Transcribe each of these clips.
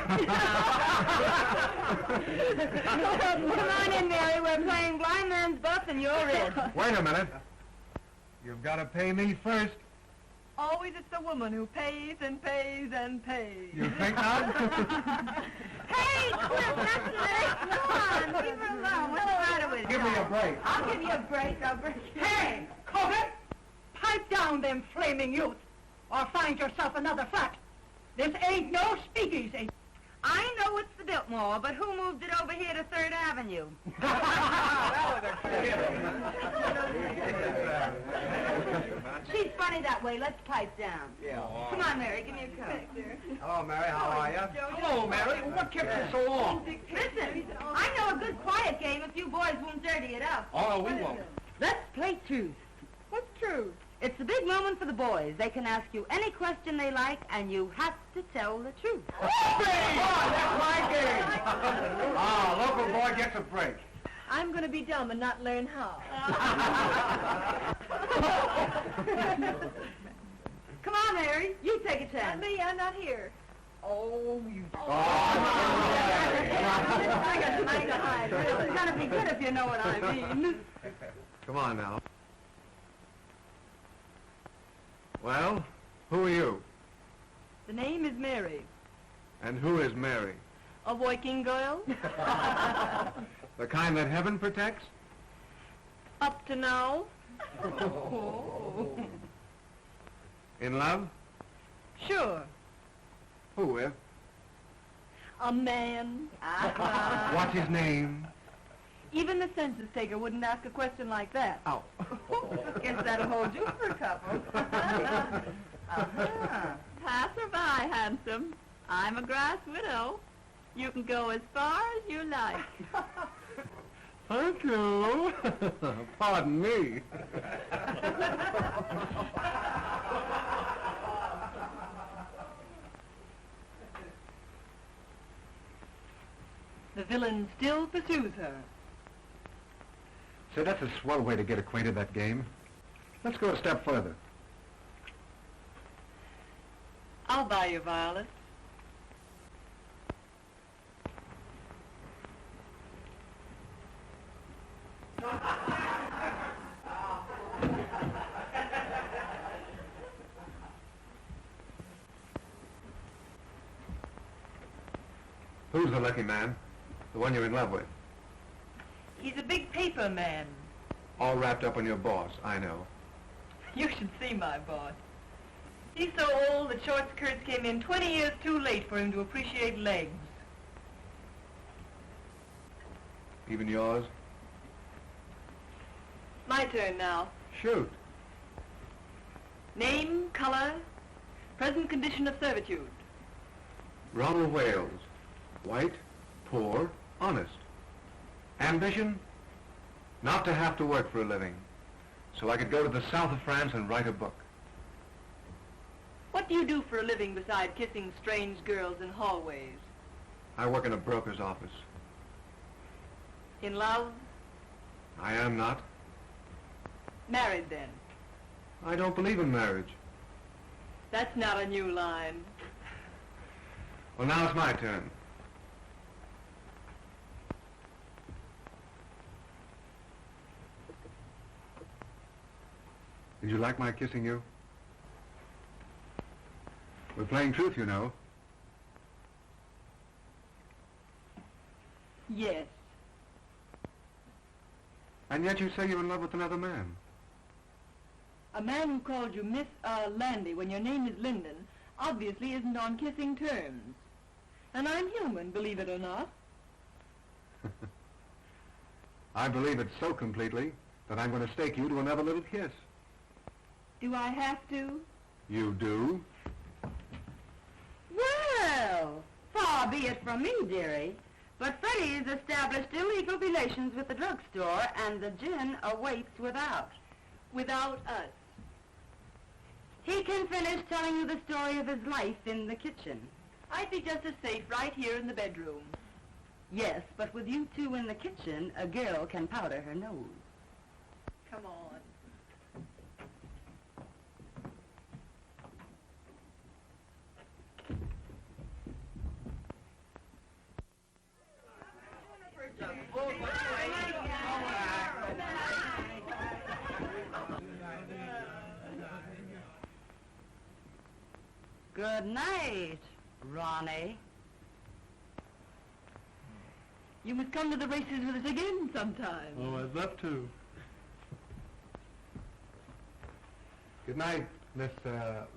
Come on in, Mary. We're playing blind man's buff and you're in. Wait a minute. You've got to pay me first. Always it's the woman who pays and pays and pays. You think not? Hey, Cliff, that's nice. Come on, leave her alone. What's the matter with you? Give me a break. I'll give you a break. I'll break you. Hey, Corbett! Pipe down them flaming youth, or find yourself another flat. This ain't no speakeasy. I know it's the Biltmore, but who moved it over here to 3rd Avenue? She's funny that way. Let's pipe down. Yeah. Come on, Mary. Give me a cup. Hello, Mary. How are you? Hello, Mary. What kept you so long? Listen, I know a good quiet game if you boys won't dirty it up. Oh, no, we won't. Let's play truth. What's true? It's a big moment for the boys. They can ask you any question they like, and you have to tell the truth. That's my game. Local boy gets a break. I'm going to be dumb and not learn how. Come on, Mary. You take a Not chance. me, I'm not here. Oh, you... I got to make a hide. It's going to be good if you know what I mean. Come on now. Well, who are you? The name is Mary. And who is Mary? A working girl? The kind that heaven protects? Up to now? In love? Sure. Who with? A man. What's his name? Even the census taker wouldn't ask a question like that. Oh. Guess that'll hold you for a couple. Pass or by, handsome. I'm a grass widow. You can go as far as you like. Thank you. Pardon me. The villain still pursues her. Say, that's a swell way to get acquainted, that game. Let's go a step further. I'll buy you violets. Who's the lucky man? The one you're in love with? He's a big paper man. All wrapped up on your boss, I know. You should see my boss. He's so old that short skirts came in 20 years too late for him to appreciate legs. Even yours? My turn now. Shoot. Name, color, present condition of servitude. Ronald Wales. White, poor, honest. Ambition? Not to have to work for a living, so I could go to the south of France and write a book. What do you do for a living beside kissing strange girls in hallways? I work in a broker's office. In love? I am not. Married then? I don't believe in marriage. That's not a new line. Well, now it's my turn. Did you like my kissing you? We're playing truth, you know. Yes. And yet you say you're in love with another man. A man who called you Miss Landy when your name is Linden obviously isn't on kissing terms. And I'm human, believe it or not. I believe it so completely that I'm going to stake you to another little kiss. Do I have to? You do? Well, far be it from me, dearie, but Freddie's established illegal relations with the drugstore, and the gin awaits without. Without us. He can finish telling you the story of his life in the kitchen. I'd be just as safe right here in the bedroom. Yes, but with you two in the kitchen, a girl can powder her nose. Come on. Good night, Ronnie. You must come to the races with us again sometime. Oh, I'd love to. Good night, Miss,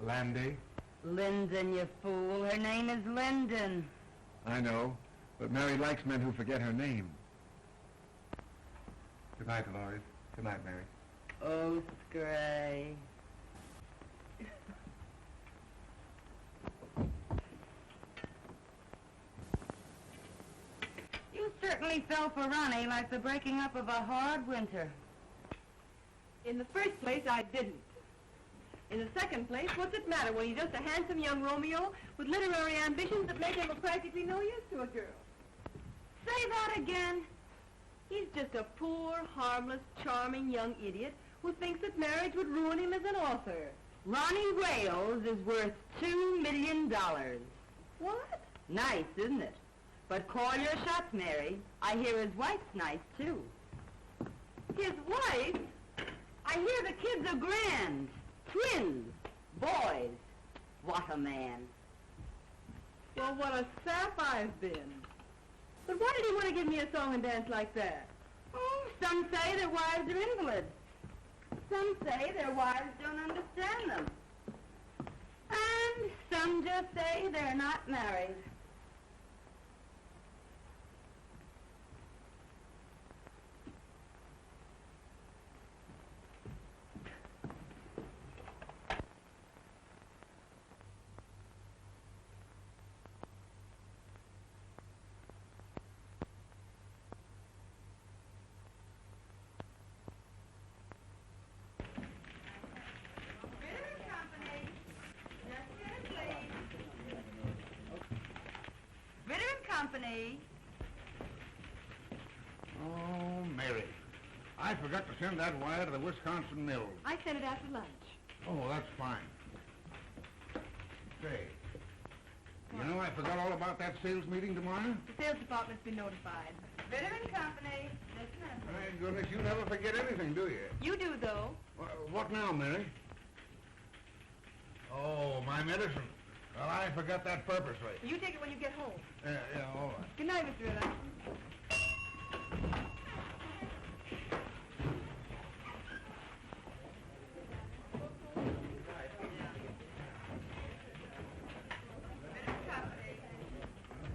Landy. Linden, you fool. Her name is Linden. I know, but Mary likes men who forget her name. Good night, Dolores. Good night, Mary. Oh, Scray. You certainly fell for Ronnie like the breaking up of a hard winter. In the first place, I didn't. In the second place, what's it matter when he's just a handsome young Romeo with literary ambitions that make him of practically no use to a girl? Say that again. He's just a poor, harmless, charming young idiot who thinks that marriage would ruin him as an author. Ronnie Wales is worth $2 million. What? Nice, isn't it? But call your shots, Mary. I hear his wife's nice, too. His wife? I hear the kids are grand. Twins. Boys. What a man. Well, what a sap I've been. But why did he want to give me a song and dance like that? Oh, some say their wives are invalids. Some say their wives don't understand them. And some just say they're not married. Company. Oh, Mary. I forgot to send that wire to the Wisconsin Mills. I sent it after lunch. Oh, that's fine. Say, you know I forgot all about that sales meeting tomorrow? The sales department's been notified. Bitter and Company. Listen. My goodness, you never forget anything, do you? You do, though. What now, Mary? Oh, my medicine. Well, I forgot that purposely. You take it when you get home. Yeah, all right. Good night, Mr. Ritter.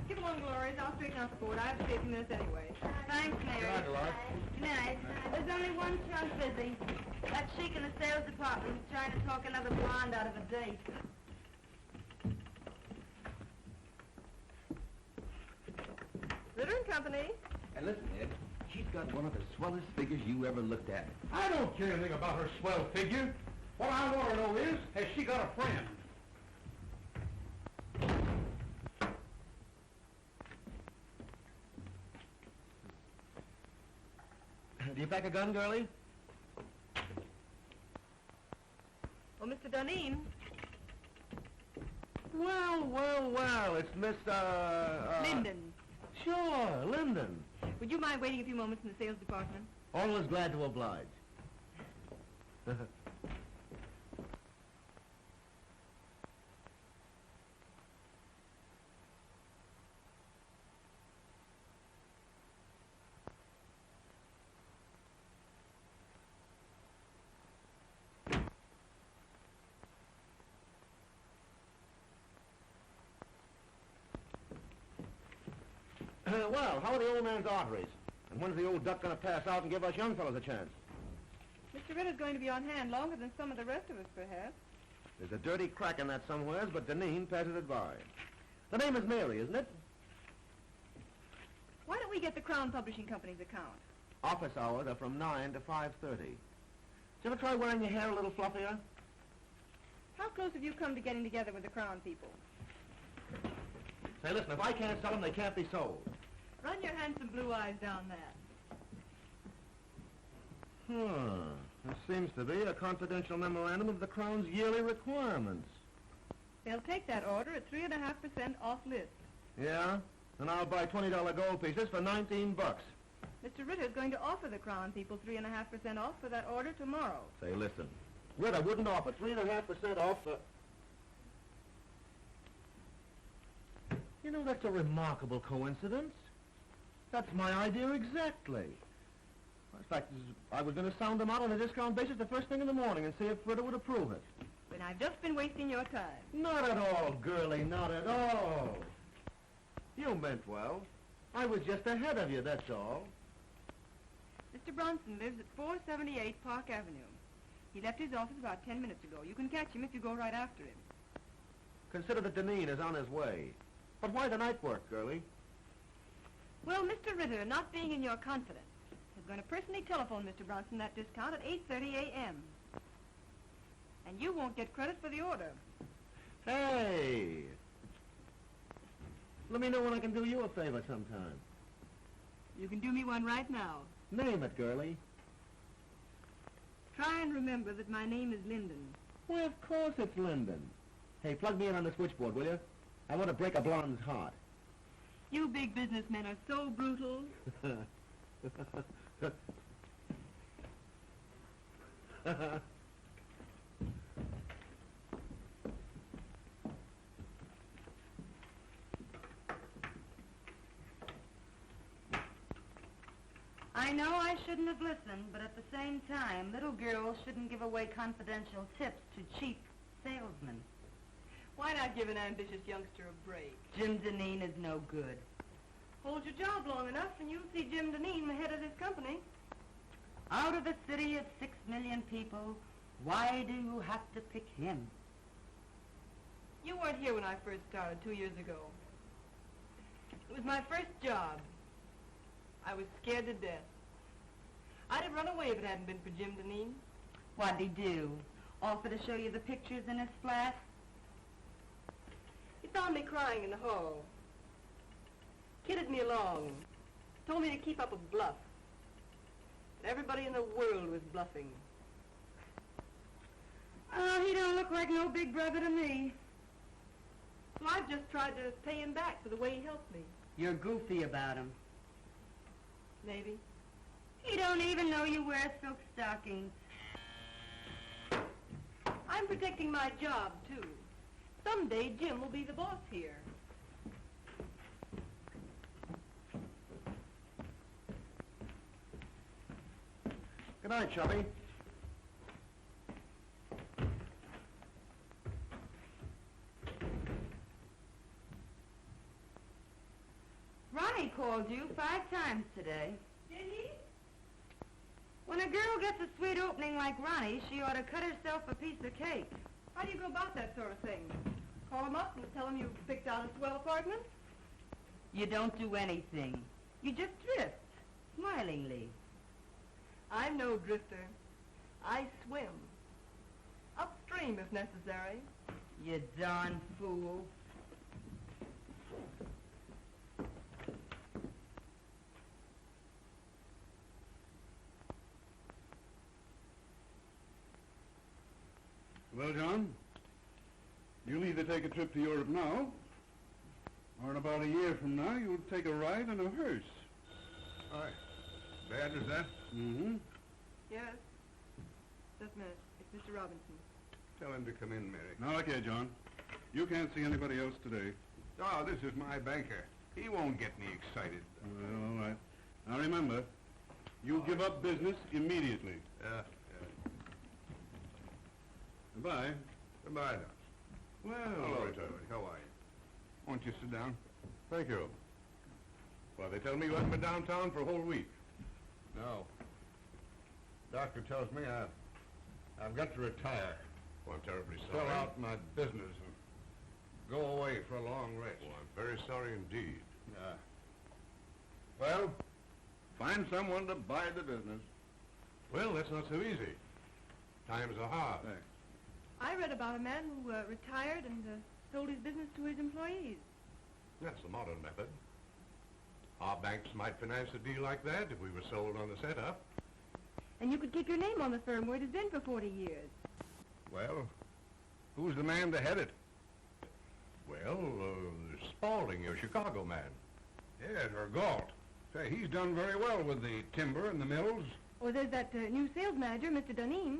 Get along, Dolores. I'll straighten out the board. I have to stay a few minutes anyway. Thanks, Mary. Good night, Dolores. Good night. There's only one chunk busy. That sheik in the sales department is trying to talk another blonde out of a date. Ritter and Company. And listen, Ed, she's got one of the swellest figures you ever looked at. I don't care anything about her swell figure. What I want to know is, has she got a friend? Do you pack a gun, girlie? Well, Mr. Duneen. Well, it's Miss, Linden. Sure, Linden. Would you mind waiting a few moments in the sales department? Always glad to oblige. Well, how are the old man's arteries? And when's the old duck going to pass out and give us young fellows a chance? Mr. Ritter's going to be on hand longer than some of the rest of us, perhaps. There's a dirty crack in that somewheres, but Deneen passes it by. The name is Mary, isn't it? Why don't we get the Crown Publishing Company's account? Office hours are from 9 to 5:30. Did you ever try wearing your hair a little fluffier? How close have you come to getting together with the Crown people? Say, listen, if I can't sell them, they can't be sold. Run your handsome blue eyes down that. There seems to be a confidential memorandum of the Crown's yearly requirements. They'll take that order at 3.5% off list. Yeah? And I'll buy $20 gold pieces for $19. Mr. Ritter's going to offer the Crown people 3.5% off for that order tomorrow. Say, listen, Ritter wouldn't offer 3.5% off for... You know, that's a remarkable coincidence. That's my idea exactly. In fact, I was going to sound them out on a discount basis the first thing in the morning and see if Fritter would approve it. But I've just been wasting your time. Not at all, girlie, not at all. You meant well. I was just ahead of you, that's all. Mr. Bronson lives at 478 Park Avenue. He left his office about 10 minutes ago. You can catch him if you go right after him. Consider that Deneen is on his way. But why the night work, girlie? Well, Mr. Ritter, not being in your confidence, is going to personally telephone Mr. Bronson that discount at 8:30 a.m. And you won't get credit for the order. Hey! Let me know when I can do you a favor sometime. You can do me one right now. Name it, girlie. Try and remember that my name is Linden. Well, of course it's Linden. Hey, plug me in on the switchboard, will you? I want to break a blonde's heart. You big businessmen are so brutal. I know I shouldn't have listened, but at the same time, little girls shouldn't give away confidential tips to cheap salesmen. Why not give an ambitious youngster a break? Jim Deneen is no good. Hold your job long enough and you'll see Jim Deneen the head of this company. Out of a city of 6 million people, why do you have to pick him? You weren't here when I first started 2 years ago. It was my first job. I was scared to death. I'd have run away if it hadn't been for Jim Deneen. What'd he do? Offer to show you the pictures in his flat? He found me crying in the hall. Kidded me along. Told me to keep up a bluff. But everybody in the world was bluffing. Oh, he don't look like no big brother to me. So I've just tried to pay him back for the way he helped me. You're goofy about him. Maybe. He don't even know you wear silk stockings. I'm protecting my job, too. Someday Jim will be the boss here. Good night, Chubby. Ronnie called you 5 times today. Did he? When a girl gets a sweet opening like Ronnie, she ought to cut herself a piece of cake. How do you go about that sort of thing? Call him up and tell him you've picked out a swell apartment? You don't do anything. You just drift, smilingly. I'm no drifter. I swim. Upstream if necessary. You darn fool. Well, John, you'll either take a trip to Europe now, or in about a year from now, you'll take a ride in a hearse. Hi. Bad as that? Mm-hmm. Yes. Just a minute. It's Mr. Robinson. Tell him to come in, Mary. Now, look here, John. You can't see anybody else today. Oh, this is my banker. He won't get me excited. Well, all right. Now, remember, you give up business immediately. Yeah. Goodbye. Goodbye, Doc. Well, Hello, Charlie. How are you? Won't you sit down? Thank you. Well, they tell me you haven't been downtown for a whole week. No. Doctor tells me I've got to retire. Well, I'm terribly Sell sorry. out my business and go away for a long rest. Well, I'm very sorry indeed. Yeah. Well, find someone to buy the business. Well, that's not so easy. Times are hard. Thanks. I read about a man who retired and sold his business to his employees. That's the modern method. Our banks might finance a deal like that if we were sold on the setup. And you could keep your name on the firm where it has been for 40 years. Well, who's the man to head it? Well, Spaulding, your Chicago man. Yes, or Galt. Say, he's done very well with the timber and the mills. Or there's that new sales manager, Mr. Duneen.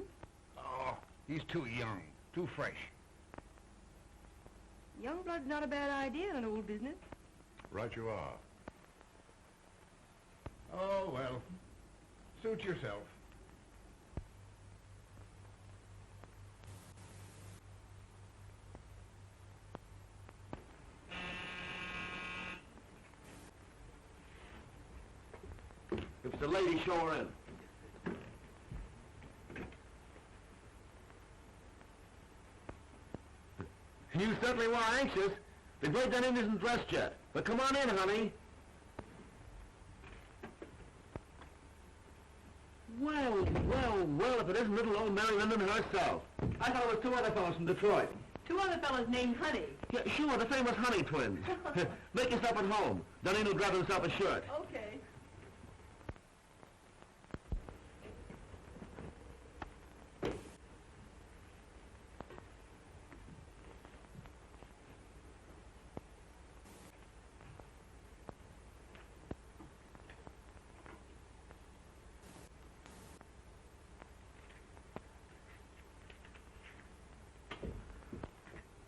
Oh, he's too young, too fresh. Young blood's not a bad idea in an old business. Right you are. Oh, well, suit yourself. If it's a lady, show her in. You certainly were anxious. The great Dunning isn't dressed yet. But come on in, honey. Well, well, well, if it isn't little old Mary Linden herself. I thought it was two other fellows from Detroit. Two other fellas named Honey. Yeah, sure, the famous Honey twins. Make yourself at home. Dunning will grab himself a shirt. Okay.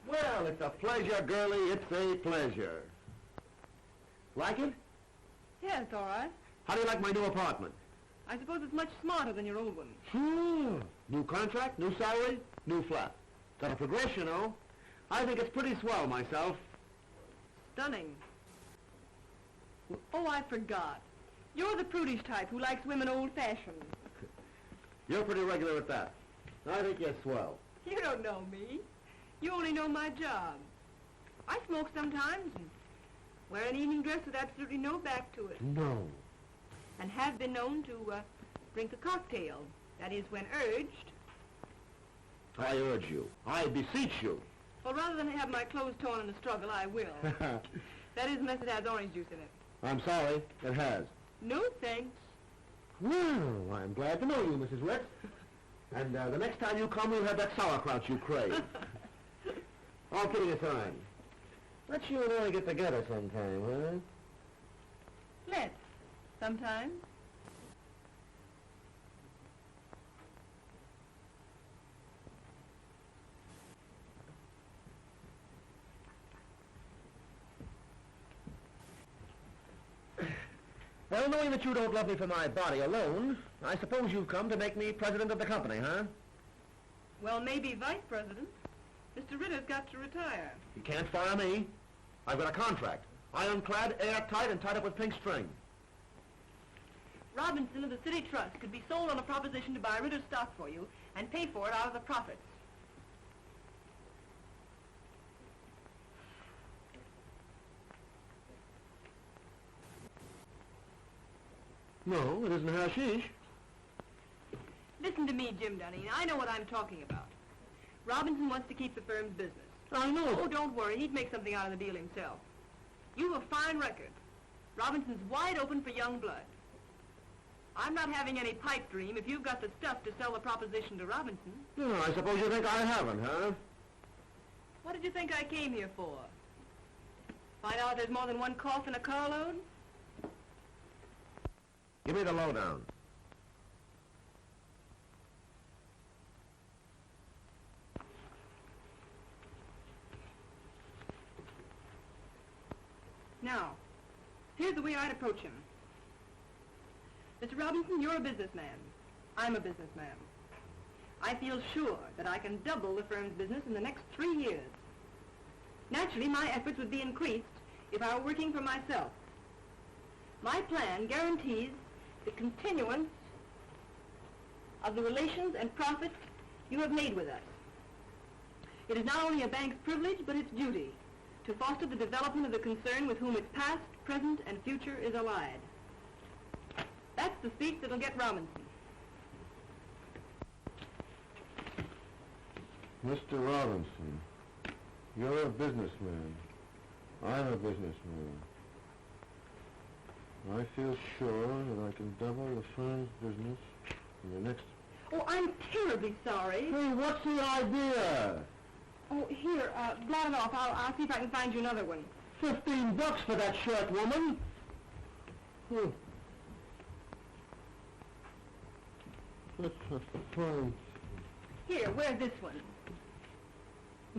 Well, it's a pleasure, girlie. It's a pleasure. Like it? Yeah, it's all right. How do you like my new apartment? I suppose it's much smarter than your old one. Sure. New contract, new salary, new flat. Got a progression, you know. I think it's pretty swell myself. Stunning. Oh, I forgot. You're the prudish type who likes women old-fashioned. You're pretty regular at that. I think you're swell. You don't know me. You only know my job. I smoke sometimes and wear an evening dress with absolutely no back to it. No. And have been known to drink a cocktail. That is, when urged. I urge you. I beseech you. Well, rather than have my clothes torn in a struggle, I will. That is, unless it has orange juice in it. I'm sorry. It has. No thanks. Well, I'm glad to know you, Mrs. Ritz. And the next time you come, we'll have that sauerkraut you crave. All kidding aside, let's you and I get together sometime, huh? Let's. Sometime. Well, knowing that you don't love me for my body alone, I suppose you've come to make me president of the company, huh? Well, maybe vice president. Mr. Ritter's got to retire. You can't fire me. I've got a contract. Ironclad, airtight, and tied up with pink string. Robinson of the City Trust could be sold on a proposition to buy Ritter's stock for you and pay for it out of the profits. No, it isn't hashish. Listen to me, Jim Dunning. I know what I'm talking about. Robinson wants to keep the firm's business. I know. Oh, don't worry. He'd make something out of the deal himself. You have a fine record. Robinson's wide open for young blood. I'm not having any pipe dream if you've got the stuff to sell the proposition to Robinson. No, I suppose you think I haven't, huh? What did you think I came here for? Find out there's more than one cough in a carload? Give me the lowdown. Now, here's the way I'd approach him. Mr. Robinson, you're a businessman. I'm a businessman. I feel sure that I can double the firm's business in the next 3 years. Naturally, my efforts would be increased if I were working for myself. My plan guarantees the continuance of the relations and profits you have made with us. It is not only a bank's privilege, but its duty to foster the development of the concern with whom its past, present, and future is allied. That's the speech that'll get Robinson. Mr. Robinson, you're a businessman. I'm a businessman. I feel sure that I can double the firm's business in the next... Oh, I'm terribly sorry. Hey, what's the idea? Oh, here, blot it off. I'll see if I can find you another one. $15 for that shirt, woman. That's a fine... Here, wear this one.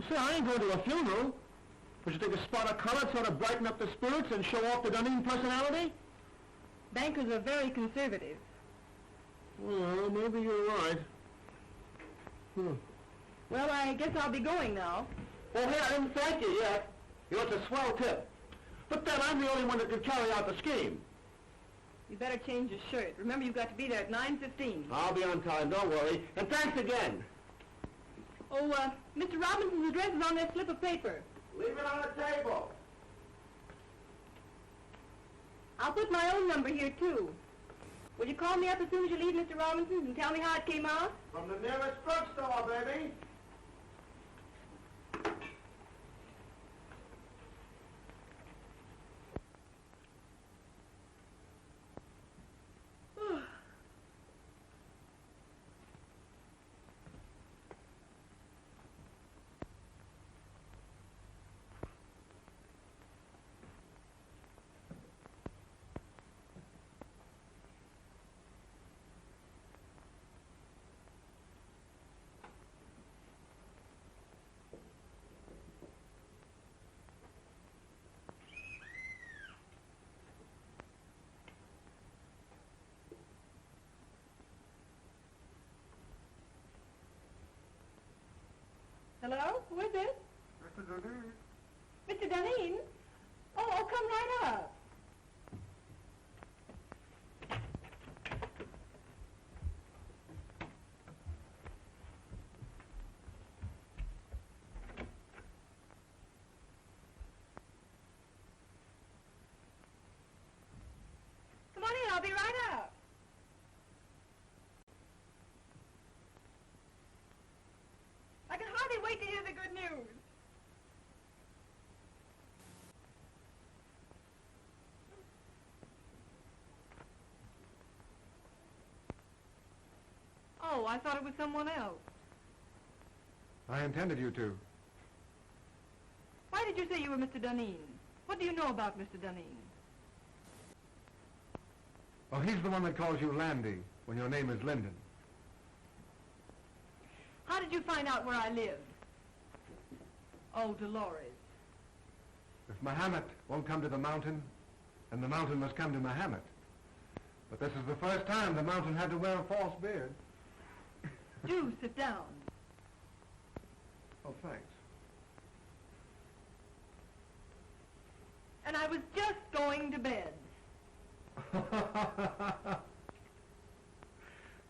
Say, I ain't going to a funeral. Would you think a spot of color sort of brighten up the spirits and show off the Dunning personality? Bankers are very conservative. Well, maybe you're right. Well, I guess I'll be going now. Oh, hey, I didn't thank you yet. You know, it's a swell tip. But then I'm the only one that could carry out the scheme. You better change your shirt. Remember, you've got to be there at 9:15. I'll be on time, don't worry. And thanks again. Oh, Mr. Robinson's address is on that slip of paper. Leave it on the table. I'll put my own number here, too. Will you call me up as soon as you leave Mr. Robinson's and tell me how it came out? From the nearest drugstore, baby. Hello? Who is it? Mr. Dunning. Mr. Dunning? Oh, come right up. Come on in, I'll be right up. I can hardly wait to hear the good news. Oh, I thought it was someone else. I intended you to. Why did you say you were Mr. Dunning? What do you know about Mr. Dunning? Oh, he's the one that calls you Landy when your name is Linden. How did you find out where I live? Oh, Dolores. If Mahomet won't come to the mountain, then the mountain must come to Mahomet. But this is the first time the mountain had to wear a false beard. Do sit down. Oh, thanks. And I was just going to bed.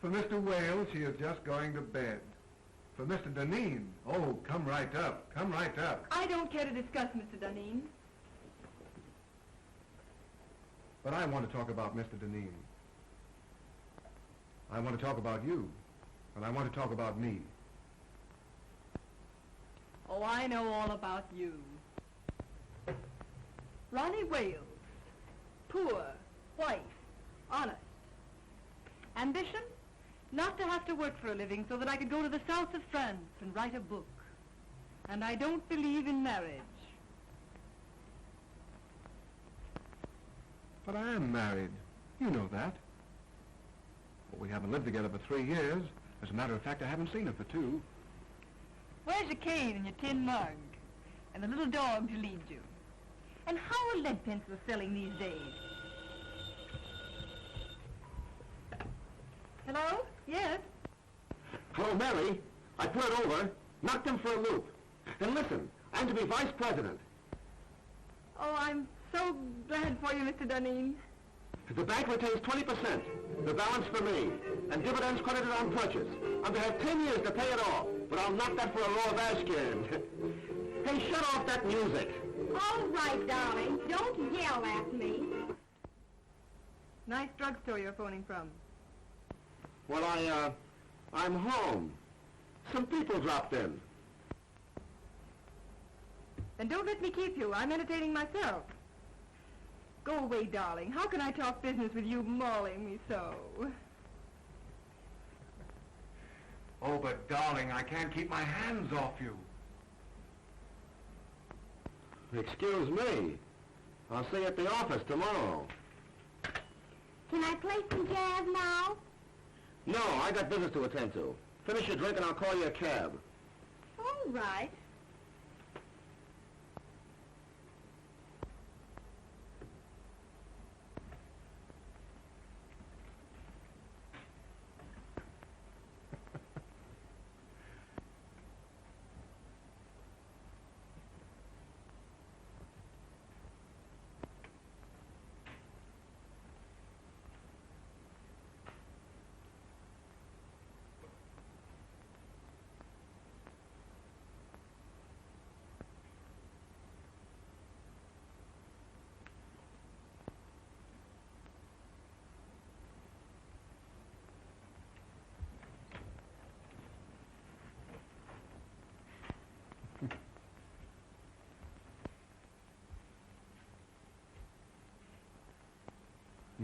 For Mr. Wales, she is just going to bed. For Mr. Dunning, oh, come right up, come right up. I don't care to discuss Mr. Dunning. But I want to talk about Mr. Dunning. I want to talk about you, and I want to talk about me. Oh, I know all about you. Ronnie Wales. Poor, white, honest. Ambition? Not to have to work for a living so that I could go to the south of France and write a book. And I don't believe in marriage. But I am married. You know that. Well, we haven't lived together for 3 years. As a matter of fact, I haven't seen her for 2. Where's your cane and your tin mug? And the little dog to lead you? And how are lead pencils selling these days? Hello? Yes? Hello, Mary. I put it over, knocked him for a loop. And listen, I'm to be vice president. Oh, I'm so glad for you, Mr. Dunning. The bank retains 20%, the balance for me, and dividends credited on purchase. I'm to have 10 years to pay it off, but I'll knock that for a row of Ashcan. Hey, shut off that music. All right, darling. Don't yell at me. Nice drugstore you're phoning from. Well, I'm home. Some people dropped in. Then don't let me keep you. I'm entertaining myself. Go away, darling. How can I talk business with you mauling me so? Oh, but darling, I can't keep my hands off you. Excuse me. I'll see you at the office tomorrow. Can I play some jazz now? No, I got business to attend to. Finish your drink and I'll call you a cab. All right.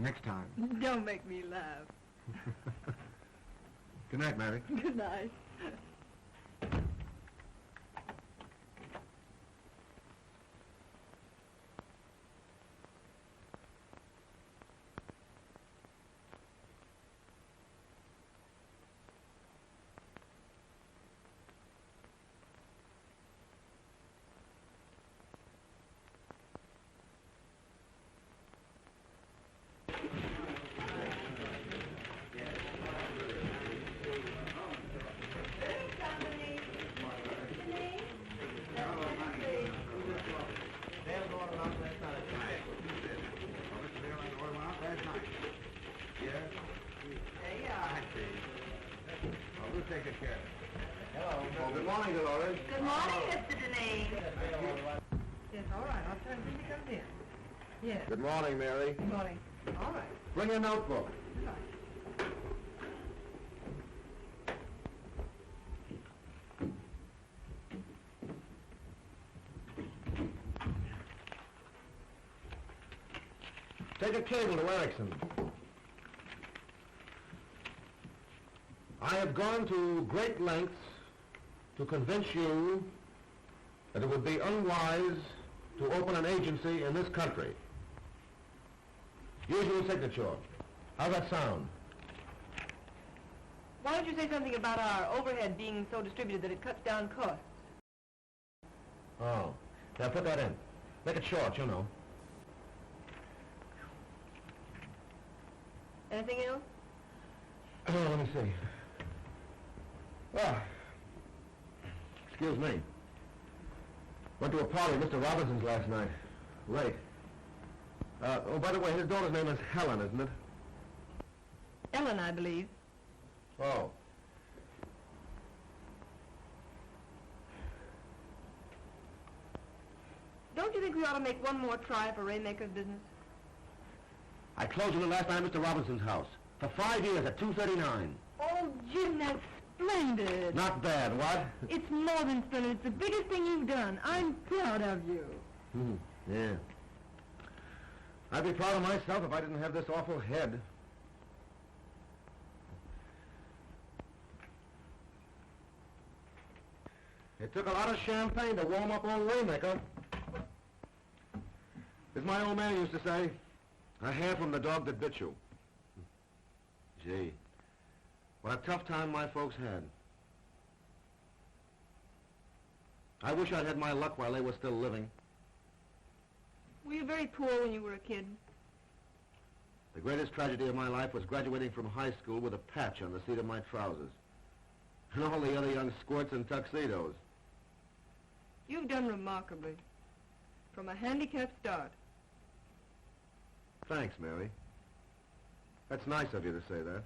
Next time. Don't make me laugh. Good night, Mary. Good night. Good morning, Dolores. Good morning, Mr. Deneen. Yes, all right. I'll turn when he comes in. Yes. Good morning, Mary. Good morning. All right. Bring your notebook. Good night. Take a cable to Erickson. I have gone to great lengths to convince you that it would be unwise to open an agency in this country. Usual signature. How's that sound? Why don't you say something about our overhead being so distributed that it cuts down costs? Oh. Now put that in. Make it short, you know. Anything else? Oh, let me see. Ah. Excuse me. Went to a party at Mr. Robinson's last night. Late. Oh, by the way, his daughter's name is Helen, isn't it? Ellen, I believe. Oh. Don't you think we ought to make one more try for Raymaker's business? I closed on it last night at Mr. Robinson's house. For 5 years at $2.39. Oh, Jim, that's splendid. Not bad, what? It's more than splendid. It's the biggest thing you've done. I'm proud of you. Yeah. I'd be proud of myself if I didn't have this awful head. It took a lot of champagne to warm up old Waymaker. As my old man used to say, a hair from the dog that bit you. Gee, what a tough time my folks had. I wish I'd had my luck while they were still living. Were you very poor when you were a kid? The greatest tragedy of my life was graduating from high school with a patch on the seat of my trousers. And all the other young squirts in tuxedos. You've done remarkably. From a handicapped start. Thanks, Mary. That's nice of you to say that.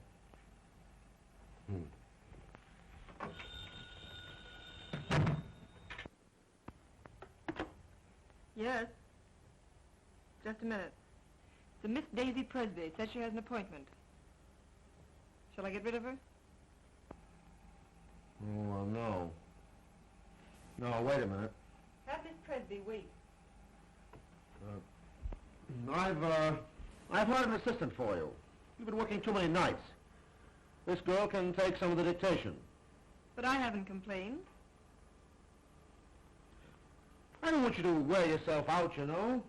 Yes. Just a minute. It's a Miss Daisy Presby. It says she has an appointment. Shall I get rid of her? Oh, no. No, wait a minute. Have Miss Presby wait. I've hired an assistant for you. You've been working too many nights. This girl can take some of the dictation. But I haven't complained. I don't want you to wear yourself out, you know.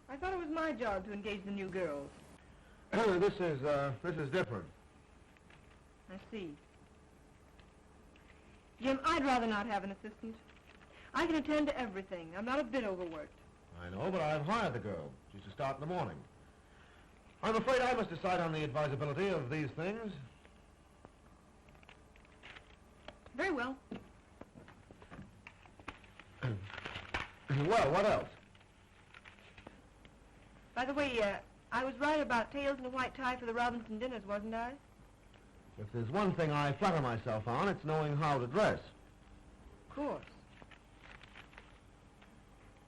I thought it was my job to engage the new girls. This is different. I see. Jim, I'd rather not have an assistant. I can attend to everything. I'm not a bit overworked. I know, but I've hired the girl. She's to start in the morning. I'm afraid I must decide on the advisability of these things. Very well. Well, what else? By the way, I was right about tails and a white tie for the Robinson dinners, wasn't I? If there's one thing I flatter myself on, it's knowing how to dress. Of course.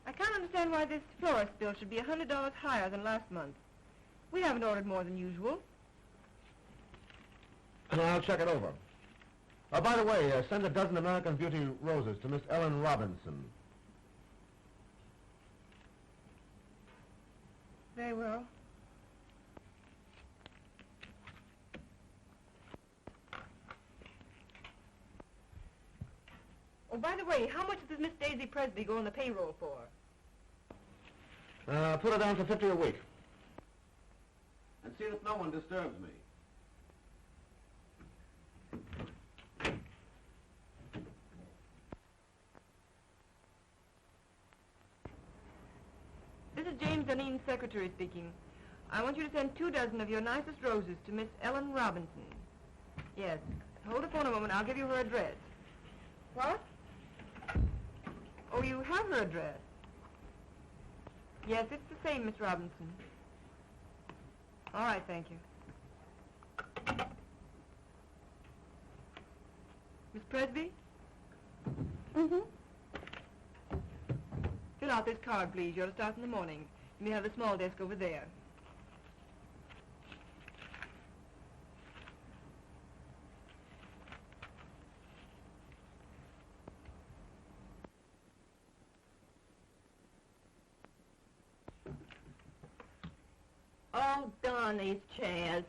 I can't understand why this florist bill should be $100 higher than last month. We haven't ordered more than usual. And I'll check it over. By the way, send a dozen American Beauty roses to Miss Ellen Robinson. Very well. Oh, by the way, how much does Miss Daisy Presby go on the payroll for? Put her down for 50 a week. And see that no one disturbs me. This is James Dunedin's secretary speaking. I want you to send 2 dozen of your nicest roses to Miss Ellen Robinson. Yes. Hold the phone a moment. I'll give you her address. What? Oh, you have her address. Yes, it's the same, Miss Robinson. All right, thank you. Miss Presby? Mm-hmm. Fill out this card, please. You're to start in the morning. You may have the small desk over there. Oh, darn these chairs.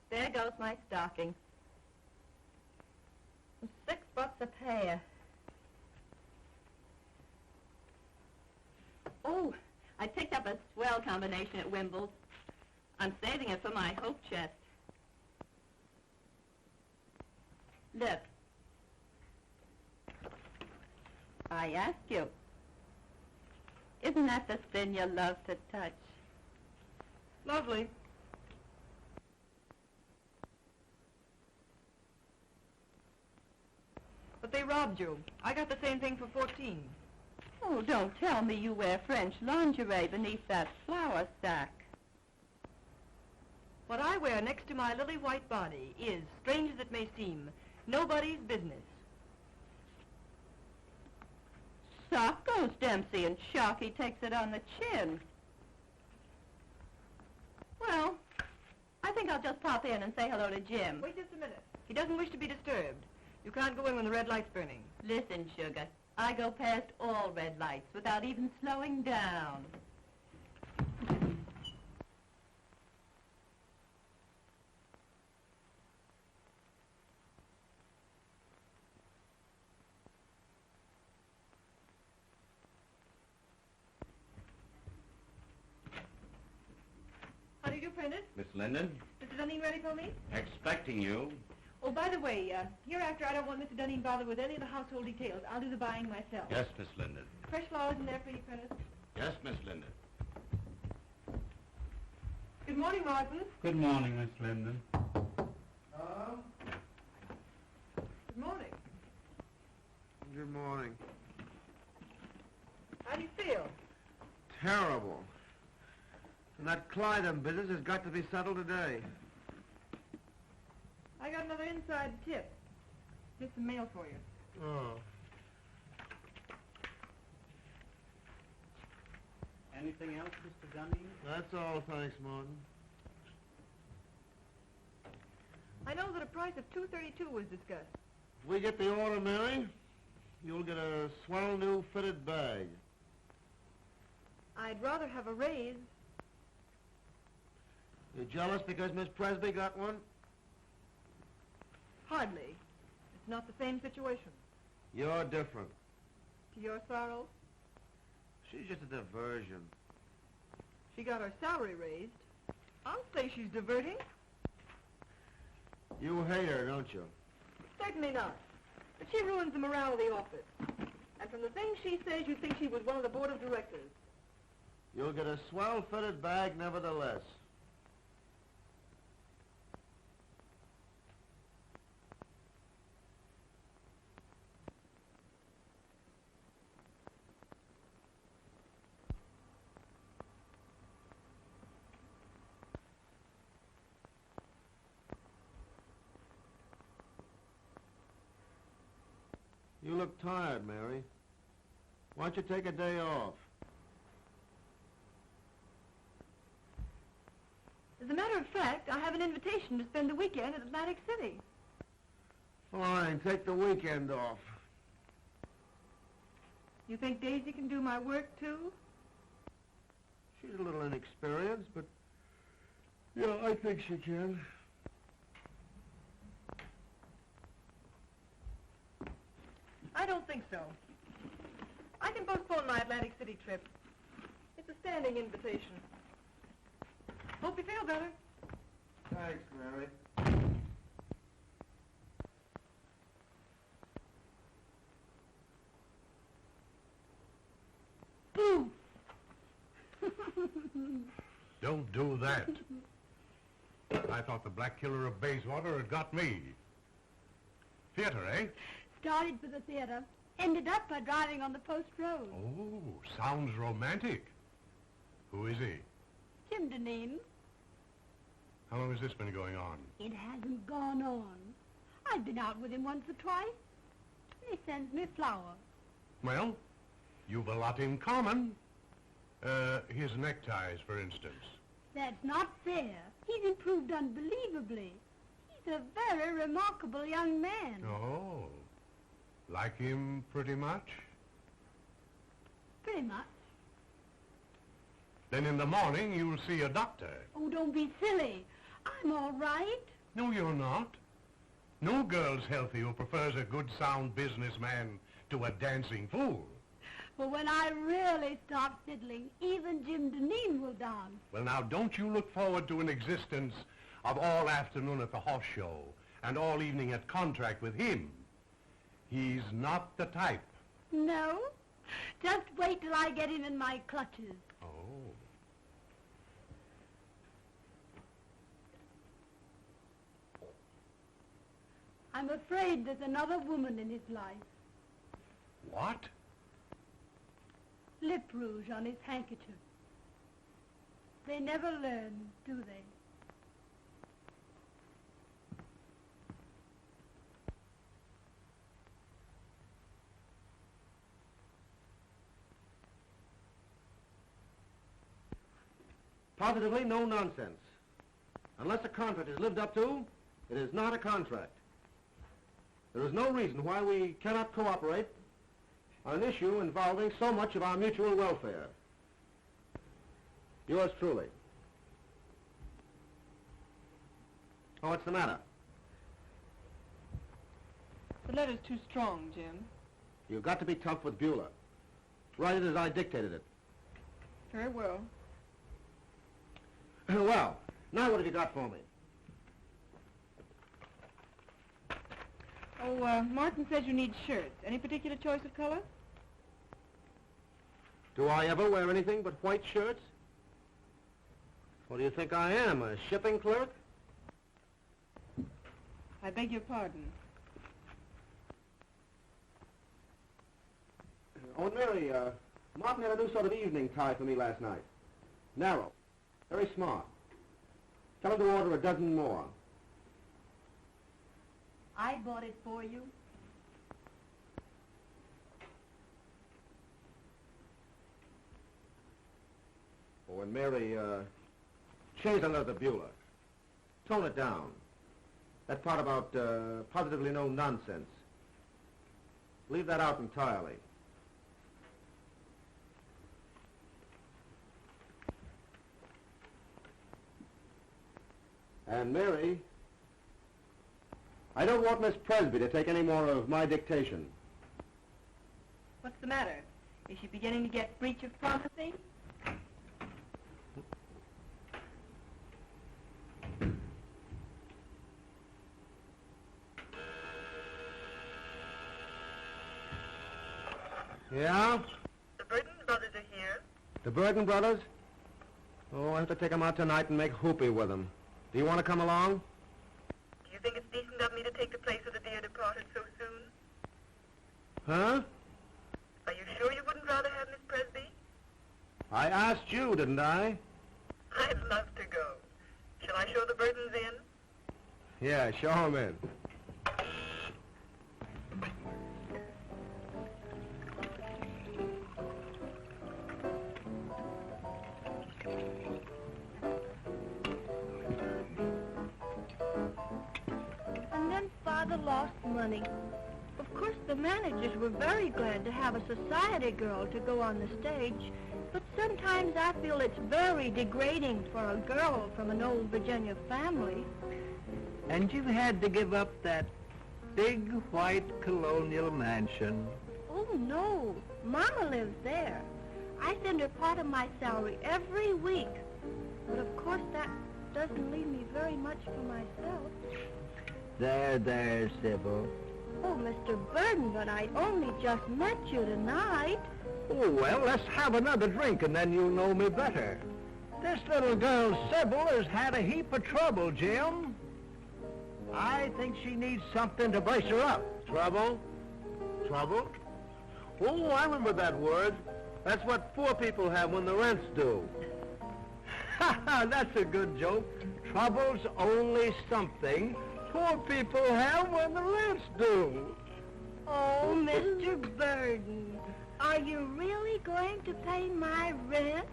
There goes my stocking. $6 a pair. Oh, I picked up a swell combination at Wimble's. I'm saving it for my hope chest. Look. I ask you. Isn't that the spin you love to touch? Lovely. But they robbed you. I got the same thing for 14. Oh, don't tell me you wear French lingerie beneath that flour sack. What I wear next to my lily white body is, strange as it may seem, nobody's business. Sock goes Dempsey and Sharky takes it on the chin. Well, I think I'll just pop in and say hello to Jim. Wait just a minute. He doesn't wish to be disturbed. You can't go in when the red light's burning. Listen, sugar, I go past all red lights without even slowing down. How do you do, Prentice? Miss Linden, Mr. Dunedin ready for me? expecting you. Oh, by the way, hereafter I don't want Mr. Dunedin bothered with any of the household details. I'll do the buying myself. Yes, Miss Linden. Fresh flowers in there for you, Prentice. Yes, Miss Linden. Good morning, Martin. Good morning, Miss Linden. Good morning. Good morning. How do you feel? Terrible. And that Clyden business has got to be settled today. I got another inside tip. Here's some mail for you. Oh. Anything else, Mr. Dunedin? That's all, thanks, Martin. I know that a price of $232 was discussed. If we get the order, Mary, you'll get a swell new fitted bag. I'd rather have a raise. You jealous because Miss Presby got one? Hardly. It's not the same situation. You're different. To your sorrow, She's just a diversion. she got her salary raised. I'll say she's diverting. You hate her, don't you? Certainly not. But she ruins the morale of the office. And from the things she says, you'd think she was one of the board of directors. You'll get a swell fitted bag nevertheless. You look tired, Mary. Why don't you take a day off? As a matter of fact, I have an invitation to spend the weekend at Atlantic City. Fine, take the weekend off. You think Daisy can do my work, too? She's a little inexperienced, but yeah, I think she can. I don't think so. I can postpone my Atlantic City trip. It's a standing invitation. Hope you feel better. Thanks, Mary. Boo! Don't do that. I thought the black killer of Bayswater had got me. Theater, eh? Started for the theater. Ended up by driving on the post road. Oh, sounds romantic. Who is he? Jim Deneen. How long has this been going on? It hasn't gone on. I've been out with him once or twice. He sends me flowers. Well, you've a lot in common. His neckties, for instance. That's not fair. He's improved unbelievably. He's a very remarkable young man. Oh, like him pretty much? Pretty much. Then in the morning you'll see a doctor. Oh, don't be silly. I'm all right. No, you're not. No girl's healthy who prefers a good, sound businessman to a dancing fool. But when I really start fiddling, even Jim Deneen will dance. Well, now, don't you look forward to an existence of all afternoon at the horse show and all evening at contract with him. He's not the type. No? Just wait till I get him in my clutches. Oh. I'm afraid there's another woman in his life. What? Lip rouge on his handkerchief. They never learn, do they? Positively no nonsense. Unless a contract is lived up to, it is not a contract. There is no reason why we cannot cooperate on an issue involving so much of our mutual welfare. Yours truly. Oh, what's the matter? The letter's too strong, Jim. You've got to be tough with Beulah. Write it as I dictated it. Very well. Well, now what have you got for me? Oh, Martin says you need shirts. Any particular choice of color? Do I ever wear anything but white shirts? What do you think I am, a shipping clerk? I beg your pardon. Oh, and Mary, Martin had a new sort of evening tie for me last night. Narrow. Very smart. Tell him to order a dozen more. I bought it for you. Oh, and Mary, change another Beulah. Tone it down. That part about positively no nonsense. Leave that out entirely. And Mary, I don't want Miss Presby to take any more of my dictation. What's the matter? Is she beginning to get breach of promising? Yeah? The Burton brothers are here. The Burton brothers? Oh, I have to take them out tonight and make hoopy with them. Do you want to come along? Do you think it's decent of me to take the place of the dear departed so soon? Huh? Are you sure you wouldn't rather have Miss Presby? I asked you, didn't I? I'd love to go. Shall I show the Burtons in? Yeah, show them in. And then Father lost money. Of course, the managers were very glad to have a society girl to go on the stage, but sometimes I feel it's very degrading for a girl from an old Virginia family. And you had to give up that big white colonial mansion. Oh, no. Mama lives there. I send her part of my salary every week. But of course that doesn't leave me very much for myself. There, Sybil. Oh, Mr. Burden, but I only just met you tonight. Oh, well, let's have another drink and then you'll know me better. This little girl, Sybil, has had a heap of trouble, Jim. I think she needs something to brace her up. Trouble? Trouble? Oh, I remember that word. That's what poor people have when the rent's due. Ha ha, that's a good joke. Trouble's only something poor people have when the rent's due. Oh, Mr. Burden, are you really going to pay my rent?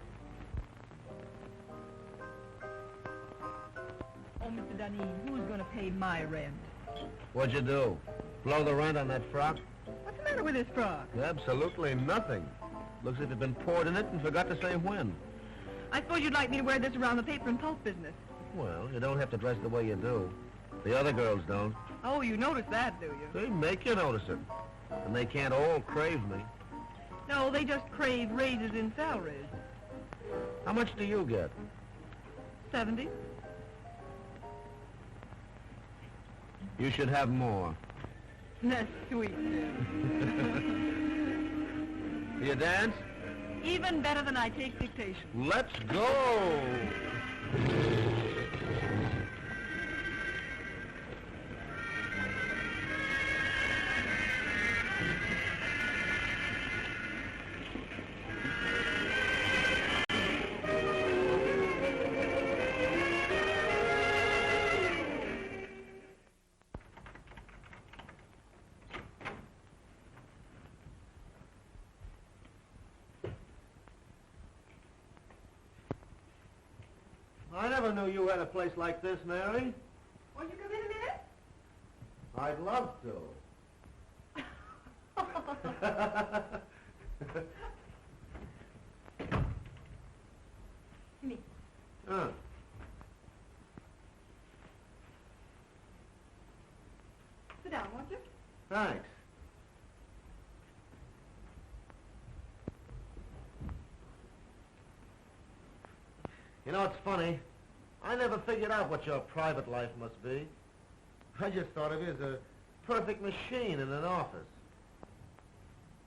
Oh, Mr. Dunne, who's going to pay my rent? What'd you do? Blow the rent on that frock? What's the matter with this frock? Absolutely nothing. Looks as if you've been poured in it and forgot to say when. I suppose you'd like me to wear this around the paper and pulp business. Well, you don't have to dress the way you do. The other girls don't. Oh, you notice that, do you? They make you notice it. And they can't all crave me. No, they just crave raises in salaries. How much do you get? 70. You should have more. That's sweet. You dance? Even better than I take dictation. Let's go! I never knew you had a place like this, Mary. Won't you come in a minute? I'd love to. Me. Sit down, won't you? Thanks. You know, it's funny. I never figured out what your private life must be. I just thought of you as a perfect machine in an office.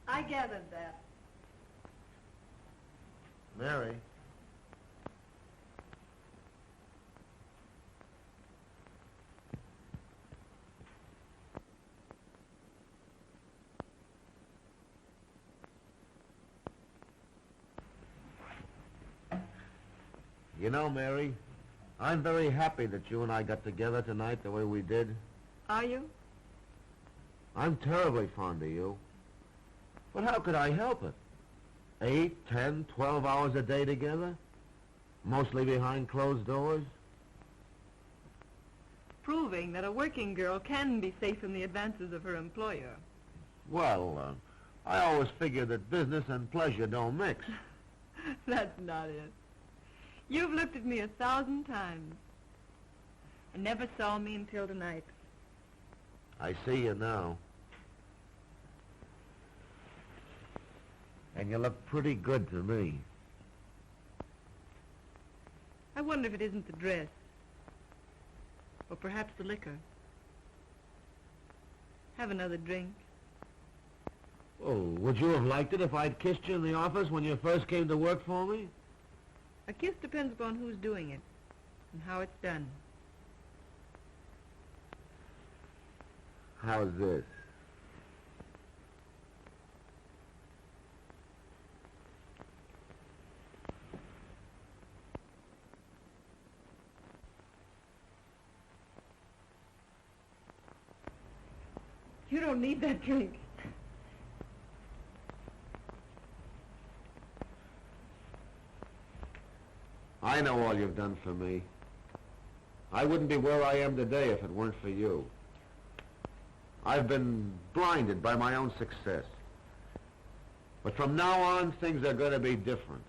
I gathered that. Mary. You know, Mary, I'm very happy that you and I got together tonight the way we did. Are you? I'm terribly fond of you. But how could I help it? 8, 10, 12 hours a day together? Mostly behind closed doors? Proving that a working girl can be safe in the advances of her employer. Well, I always figured that business and pleasure don't mix. That's not it. You've looked at me 1,000 times and never saw me until tonight. I see you now. And you look pretty good to me. I wonder if it isn't the dress. Or perhaps the liquor. Have another drink. Oh, would you have liked it if I'd kissed you in the office when you first came to work for me? A kiss depends upon who's doing it and how it's done. How's this? You don't need that drink. I know all you've done for me. I wouldn't be where I am today if it weren't for you. I've been blinded by my own success. But from now on, things are going to be different.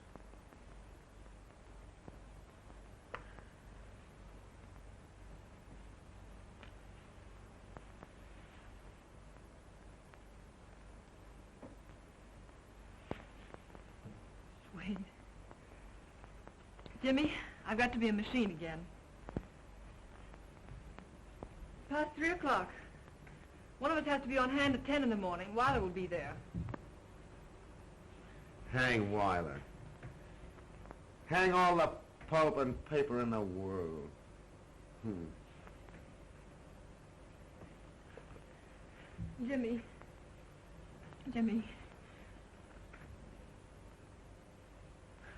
Jimmy, I've got to be a machine again. Past 3 o'clock. One of us has to be on hand at 10 in the morning. Weiler will be there. Hang Weiler. Hang all the pulp and paper in the world. Jimmy.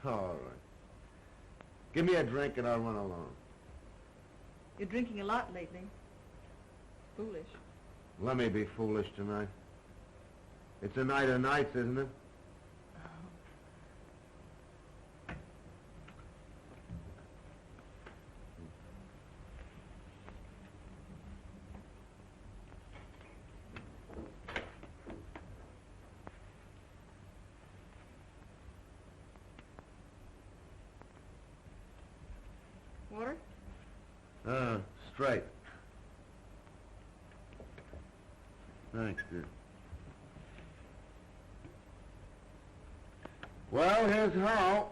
All right. Give me a drink and I'll run along. You're drinking a lot lately. Foolish. Let me be foolish tonight. It's a night of nights, isn't it? Water? Straight. Thanks, dear. Well, here's how.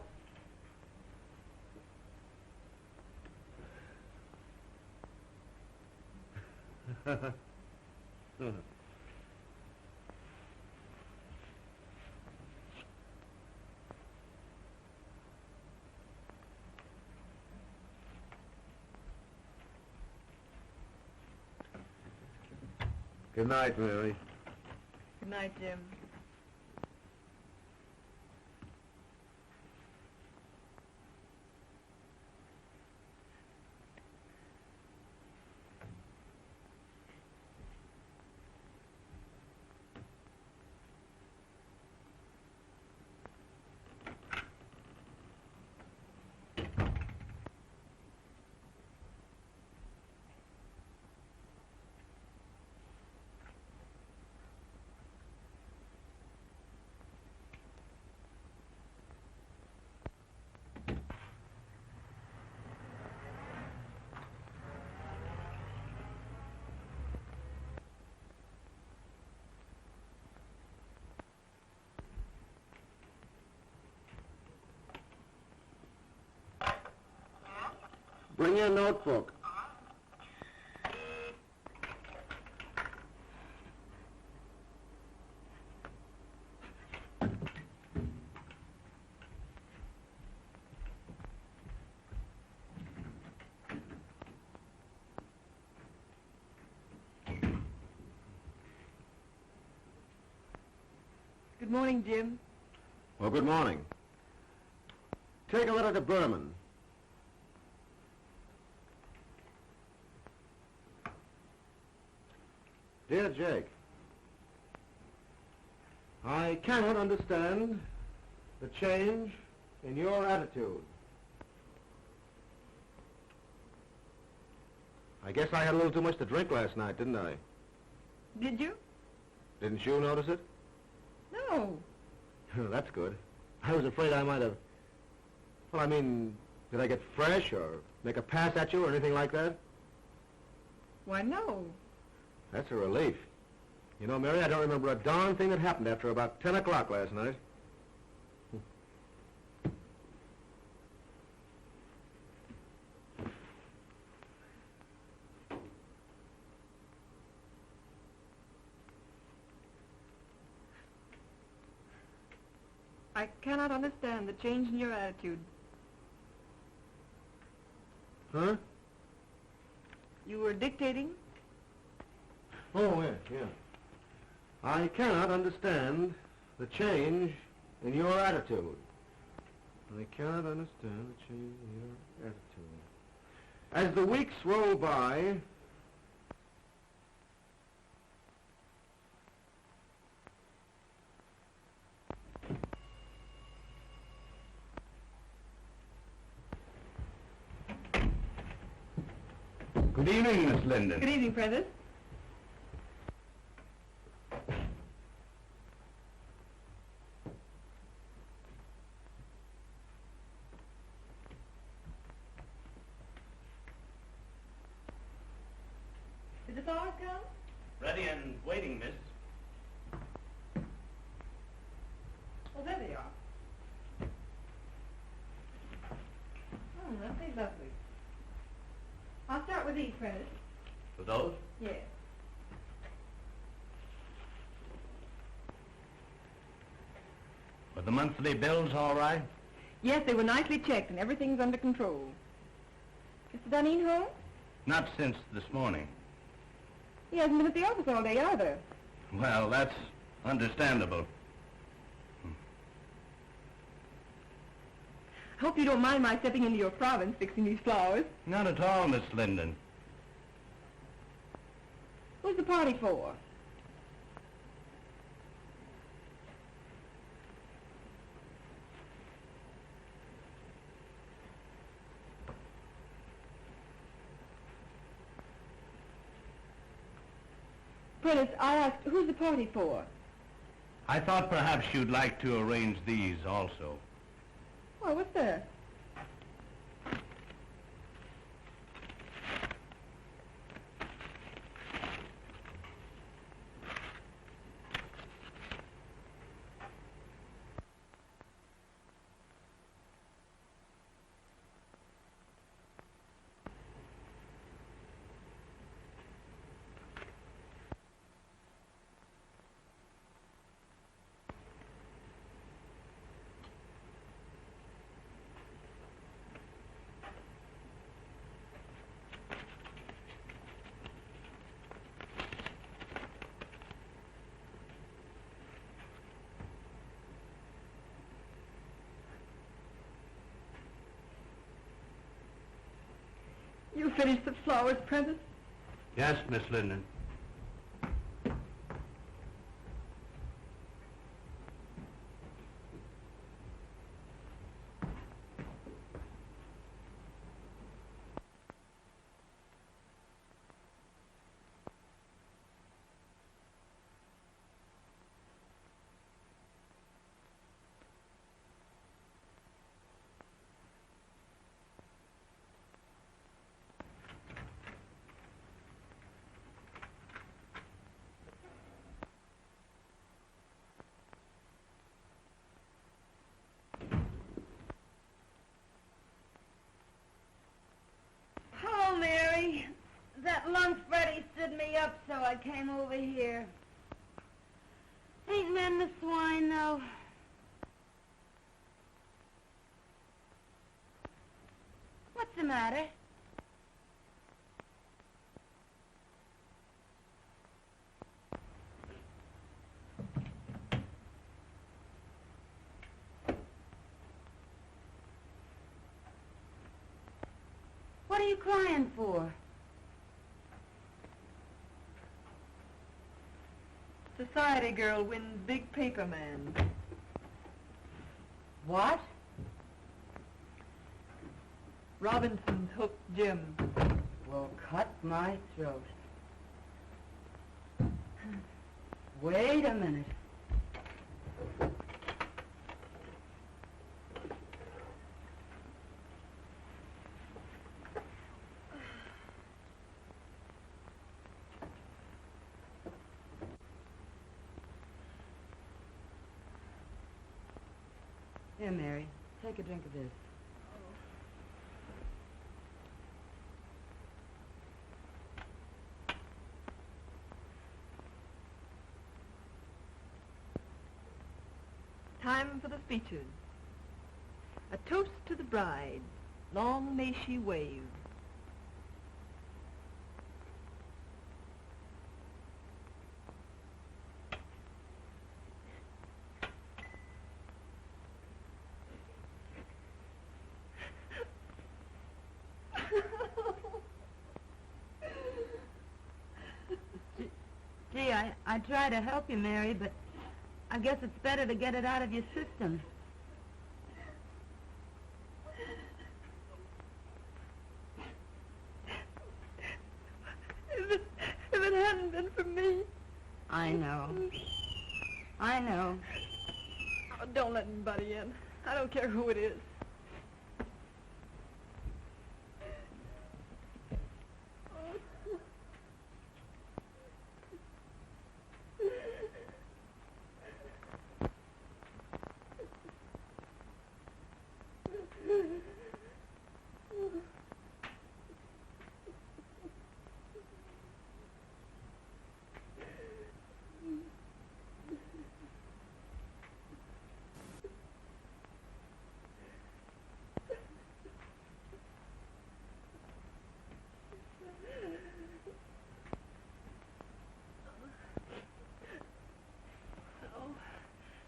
Good night, Mary. Good night, Jim. Bring your notebook. Good morning, Jim. Well, good morning. Take a letter to Berman. Dear Jake, I cannot understand the change in your attitude. I guess I had a little too much to drink last night, didn't I? Did you? Didn't you notice it? No. That's good. I was afraid I might have... Well, I mean, did I get fresh or make a pass at you or anything like that? Why, no. That's a relief. You know, Mary, I don't remember a darn thing that happened after about 10 o'clock last night. I cannot understand the change in your attitude. Huh? You were dictating? Oh, yeah. I cannot understand the change in your attitude. I cannot understand the change in your attitude. As the weeks roll by, Good evening, Miss Linden. Good evening, Prentice. Did the flowers come? Ready and waiting, miss. Oh, there they are. aren't they lovely? I'll start with these, Prentice. For those? Yes. Were the monthly bills all right? Yes, they were nicely checked and everything's under control. Mr. Dunning home? Not since this morning. He hasn't been at the office all day either. Well, that's understandable. I hope you don't mind my stepping into your province fixing these flowers. Not at all, Miss Linden. Who's the party for? Prentice, I asked, who's the party for? I thought perhaps you'd like to arrange these also. Why, what's that? You finished the flowers, Prentice? Yes, Miss Linden. Oh, Mary, that lunch Freddie stood me up, so I came over here. Ain't men the swine, though. What's the matter? What are you crying for? Society girl wins big paper man. What? Robinson's hooked Jim. Well, cut my throat. Wait a minute. Here, Mary, take a drink of this. Time for the speeches. A toast to the bride. Long may she wave. Gee, I try to help you, Mary, but I guess it's better to get it out of your system. If it hadn't been for me. I know. I know. Oh, don't let anybody in. I don't care who it is.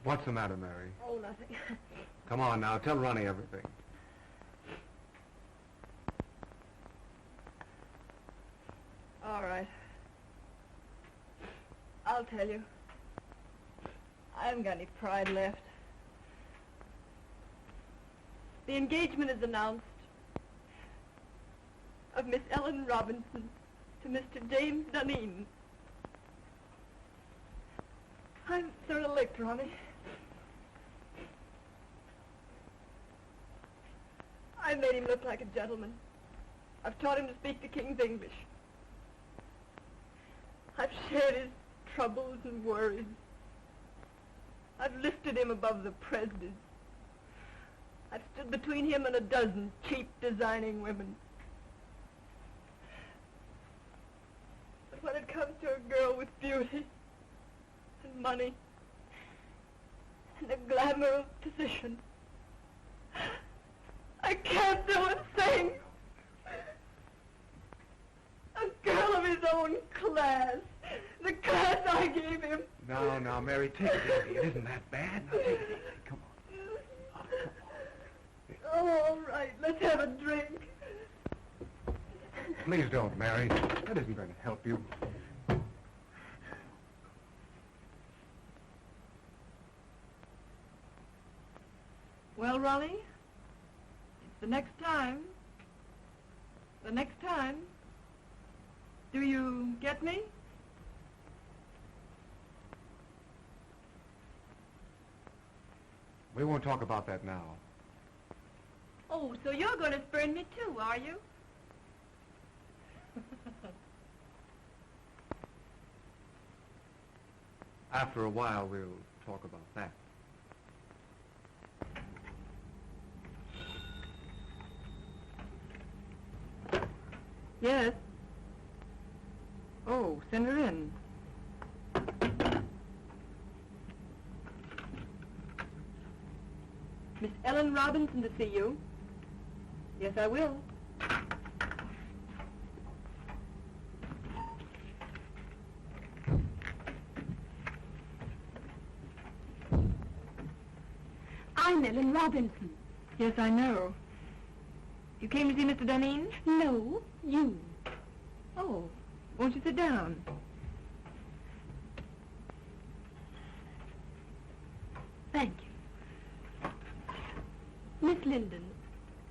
What's the matter, Mary? Oh, nothing. Come on now, tell Ronnie everything. All right. I'll tell you. I haven't got any pride left. The engagement is announced of Miss Ellen Robinson to Mr. James Dunedin. I'm sort of licked, Ronnie. I made him look like a gentleman. I've taught him to speak the King's English. I've shared his troubles and worries. I've lifted him above the prejudice. I've stood between him and a dozen cheap designing women. But when it comes to a girl with beauty and money and the glamour of position, I can't do a thing. A girl of his own class. The class I gave him. Now, Mary, take it easy. It isn't that bad. Now, take it easy. Come on. Oh, come on. Oh, all right. Let's have a drink. Please don't, Mary. That isn't going to help you. Well, Ronnie, it's the next time. The next time. Do you get me? We won't talk about that now. Oh, so you're going to spurn me too, are you? After a while, we'll talk about that. Yes. Oh, send her in. Miss Ellen Robinson to see you. Yes, I will. I'm Ellen Robinson. Yes, I know. You came to see Mr. Dunedin? No, you. Oh, won't you sit down? Thank you. Miss Linden,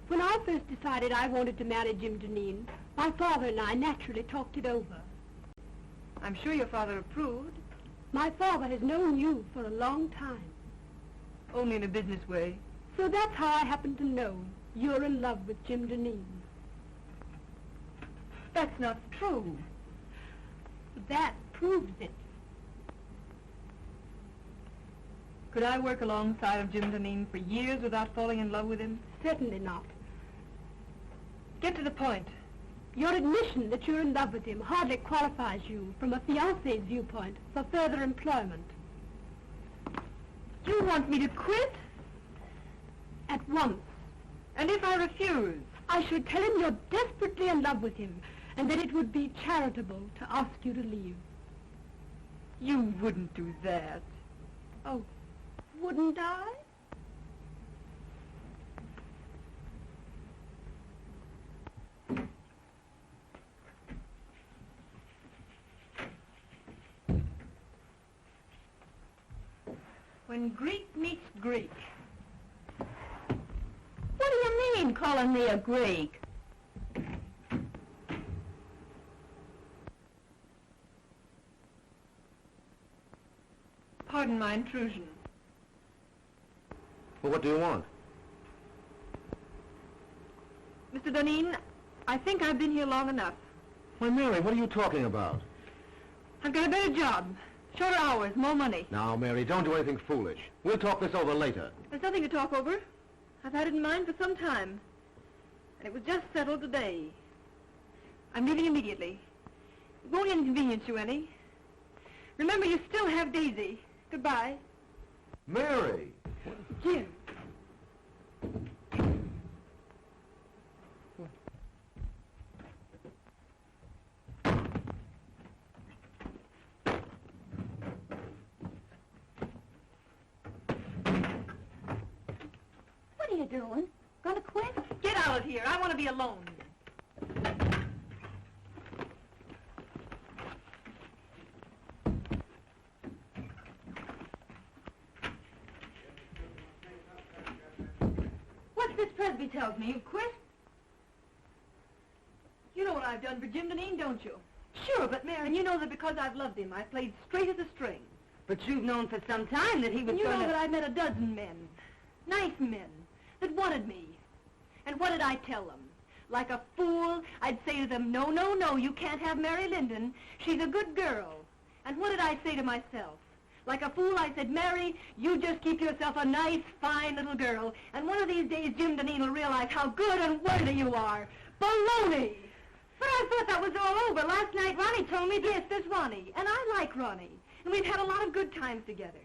when I first decided I wanted to marry Jim Dunedin, my father and I naturally talked it over. I'm sure your father approved. My father has known you for a long time. Only in a business way. So that's how I happen to know you're in love with Jim Dunedin. That's not true. That proves it. Could I work alongside of Jim Dunedin for years without falling in love with him? Certainly not. Get to the point. Your admission that you're in love with him hardly qualifies you, from a fiancé's viewpoint, for further employment. You want me to quit? At once. And if I refuse? I should tell him you're desperately in love with him, and that it would be charitable to ask you to leave. You wouldn't do that. Oh, wouldn't I? When Greek meets Greek. What do you mean, calling me a Greek? Pardon my intrusion. Well, what do you want? Mr. Dunedin, I think I've been here long enough. Why, Mary, what are you talking about? I've got a better job. Shorter hours, more money. Now, Mary, don't do anything foolish. We'll talk this over later. There's nothing to talk over. I've had it in mind for some time. And it was just settled today. I'm leaving immediately. It won't inconvenience you any. Remember, you still have Daisy. Goodbye. Mary! Jim. are you doing? Gonna quit? Get out of here. I want to be alone. What's this Presby tells me? You've quit? You know what I've done for Jim Deneen, don't you? Sure, but Mary... And you know that because I've loved him, I played straight as a string. But you've known for some time that he was You know that I've met a dozen men, nice men, that wanted me. And what did I tell them? Like a fool, I'd say to them, no, no, no, you can't have Mary Linden. She's a good girl. And what did I say to myself? Like a fool, I said, Mary, you just keep yourself a nice, fine little girl. And one of these days, Jim Deneen will realize how good and worthy you are. Baloney! But I thought that was all over. Last night, Ronnie told me, yes, there's Ronnie. And I like Ronnie. And we've had a lot of good times together.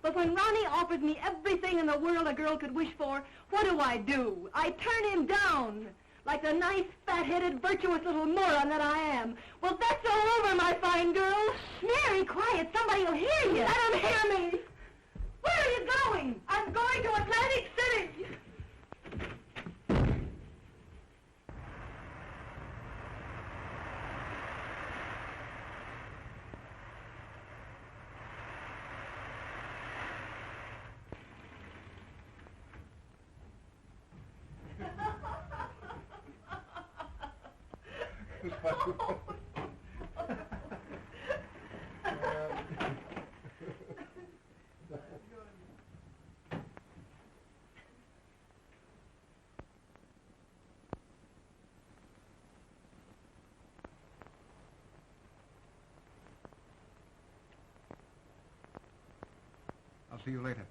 But when Ronnie offers me everything in the world a girl could wish for, what do? I turn him down. Like the nice, fat-headed, virtuous little moron that I am. Well, that's all over, my fine girl. Mary, quiet. Somebody will hear you. Let him hear me. Where are you going? I'm going to Atlantic City. I'll see you later.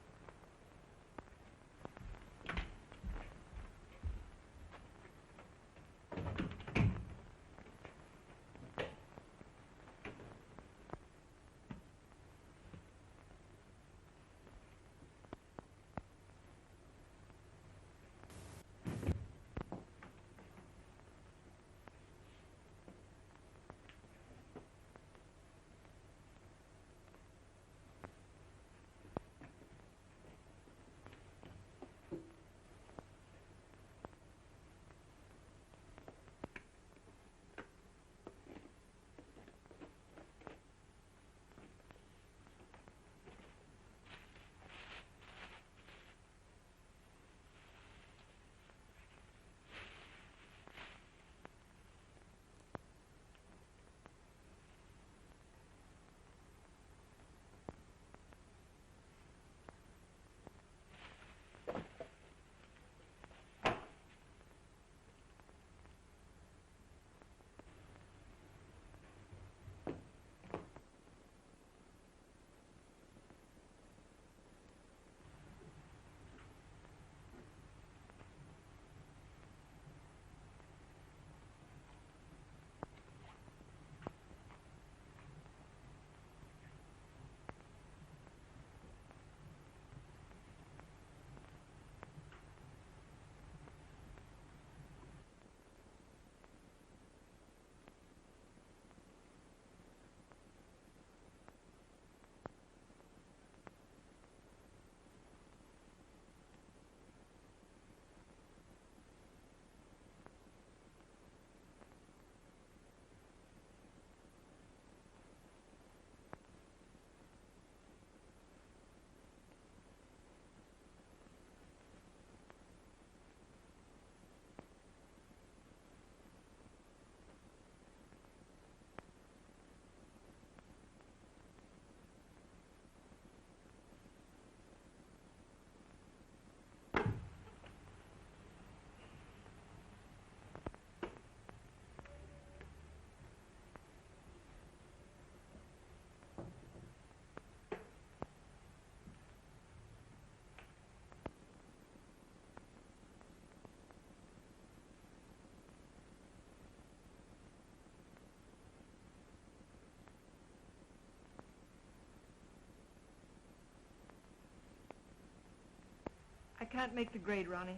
I can't make the grade, Ronnie.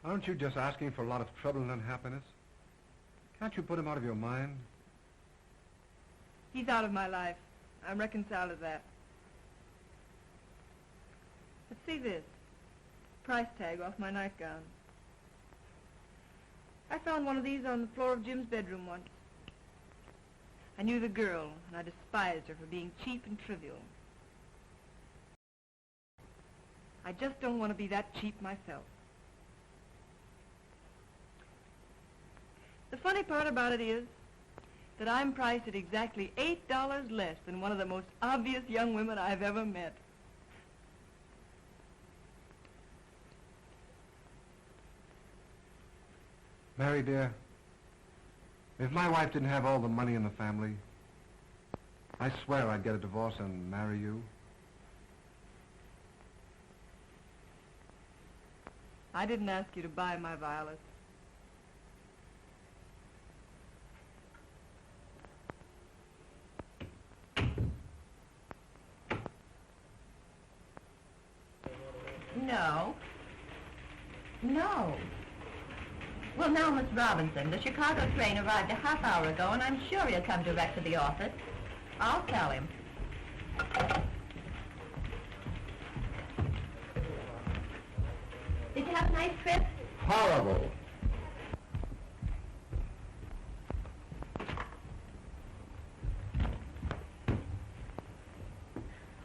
Aren't you just asking for a lot of trouble and unhappiness? Can't you put him out of your mind? He's out of my life. I'm reconciled to that. see this. Price tag off my nightgown. I found one of these on the floor of Jim's bedroom once. I knew the girl, and I despised her for being cheap and trivial. I just don't want to be that cheap myself. The funny part about it is that I'm priced at exactly $8 less than one of the most obvious young women I've ever met. Mary, dear, if my wife didn't have all the money in the family, I swear I'd get a divorce and marry you. I didn't ask you to buy my violets. No. No. Well, now, Miss Robinson, the Chicago train arrived a half hour ago, and I'm sure he'll come direct to the office. I'll tell him. Did you have a nice trip? Horrible.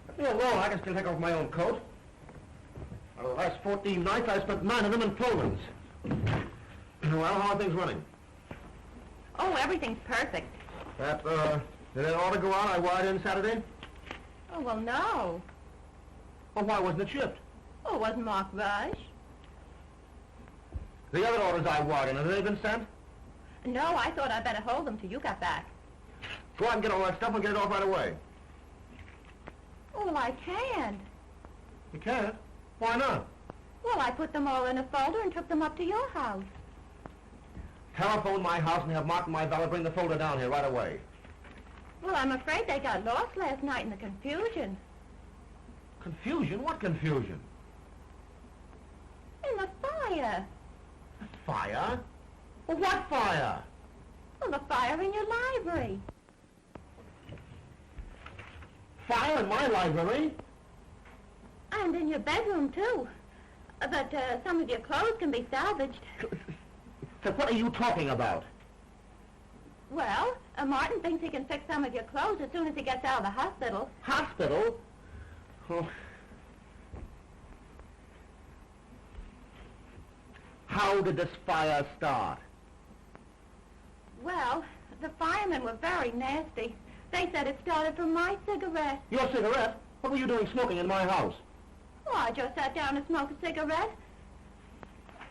Let me alone. I can still take off my own coat. Out of the last 14 nights, I spent 9 of them in Pullmans. Well, how are things running? Oh, everything's perfect. Did that order go out I wired in Saturday? Oh, well, no. Well, why wasn't it shipped? Oh, it wasn't marked rush. The other orders I wired in, have they been sent? No, I thought I'd better hold them till you got back. Go out and get all that stuff and get it off right away. Oh, well, I can't. You can't? Why not? Well, I put them all in a folder and took them up to your house. Telephone my house and have Martin, my valet, bring the folder down here right away. Well, I'm afraid they got lost last night in the confusion. Confusion? What confusion? In the fire. Fire? Well, what fire? Well, the fire in your library. Fire in my library? And in your bedroom, too. But some of your clothes can be salvaged. So what are you talking about? Well, Martin thinks he can fix some of your clothes as soon as he gets out of the hospital. Hospital? Oh. How did this fire start? Well, the firemen were very nasty. They said it started from my cigarette. Your cigarette? What were you doing smoking in my house? Oh, I just sat down and smoked a cigarette.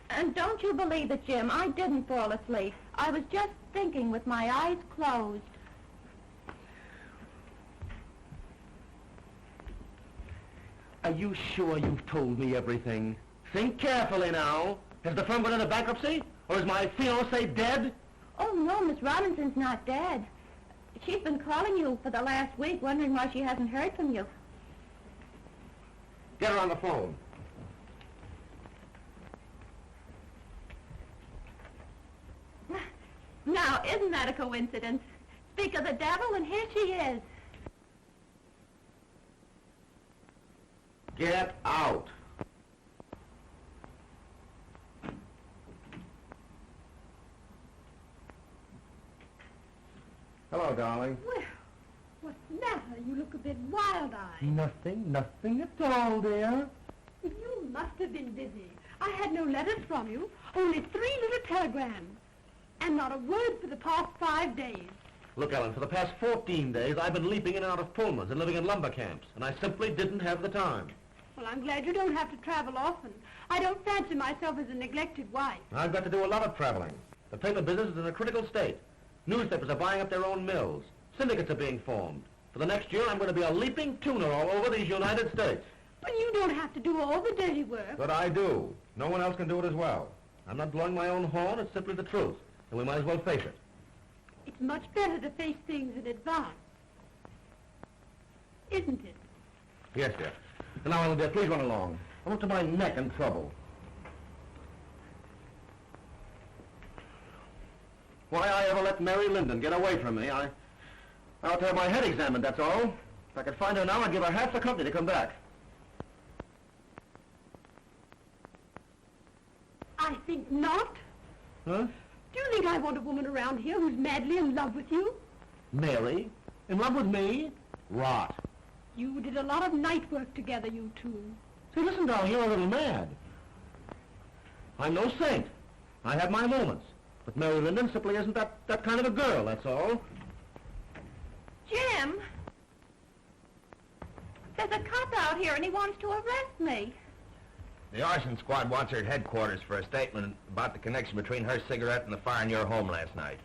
And don't you believe it, Jim, I didn't fall asleep. I was just thinking with my eyes closed. Are you sure you've told me everything? Think carefully now. Has the firm gone into bankruptcy? Or is my fiancée dead? Oh, no, Miss Robinson's not dead. She's been calling you for the last week, wondering why she hasn't heard from you. Get her on the phone. Now, isn't that a coincidence? Speak of the devil, and here she is. Get out. Hello, darling. Well, what's the matter? You look a bit wild-eyed. Nothing at all, dear. You must have been busy. I had no letters from you, only 3 little telegrams. And not a word for the past 5 days. Look, Ellen, for the past 14 days, I've been leaping in and out of Pullmans and living in lumber camps, and I simply didn't have the time. Well, I'm glad you don't have to travel often. I don't fancy myself as a neglected wife. I've got to do a lot of traveling. The paper business is in a critical state. Newspapers are buying up their own mills. Syndicates are being formed. For the next year, I'm going to be a leaping tuner all over these United States. But you don't have to do all the dirty work. But I do. No one else can do it as well. I'm not blowing my own horn. It's simply the truth. And we might as well face it. It's much better to face things in advance. Isn't it? Yes, dear. And now, Ellen, dear, please run along. I'm up to my neck in trouble. Why I ever let Mary Linden get away from me, I'll have to have my head examined, that's all. If I could find her now, I'd give her half the company to come back. I think not. Huh? Do you think I want a woman around here who's madly in love with you? Mary? In love with me? Rot. You did a lot of night work together, you two. See, listen, darling, you're a little mad. I'm no saint. I have my moments. But Mary Linden simply isn't that kind of a girl, that's all. Jim! There's a cop out here and he wants to arrest me. The arson squad wants her at headquarters for a statement about the connection between her cigarette and the fire in your home last night.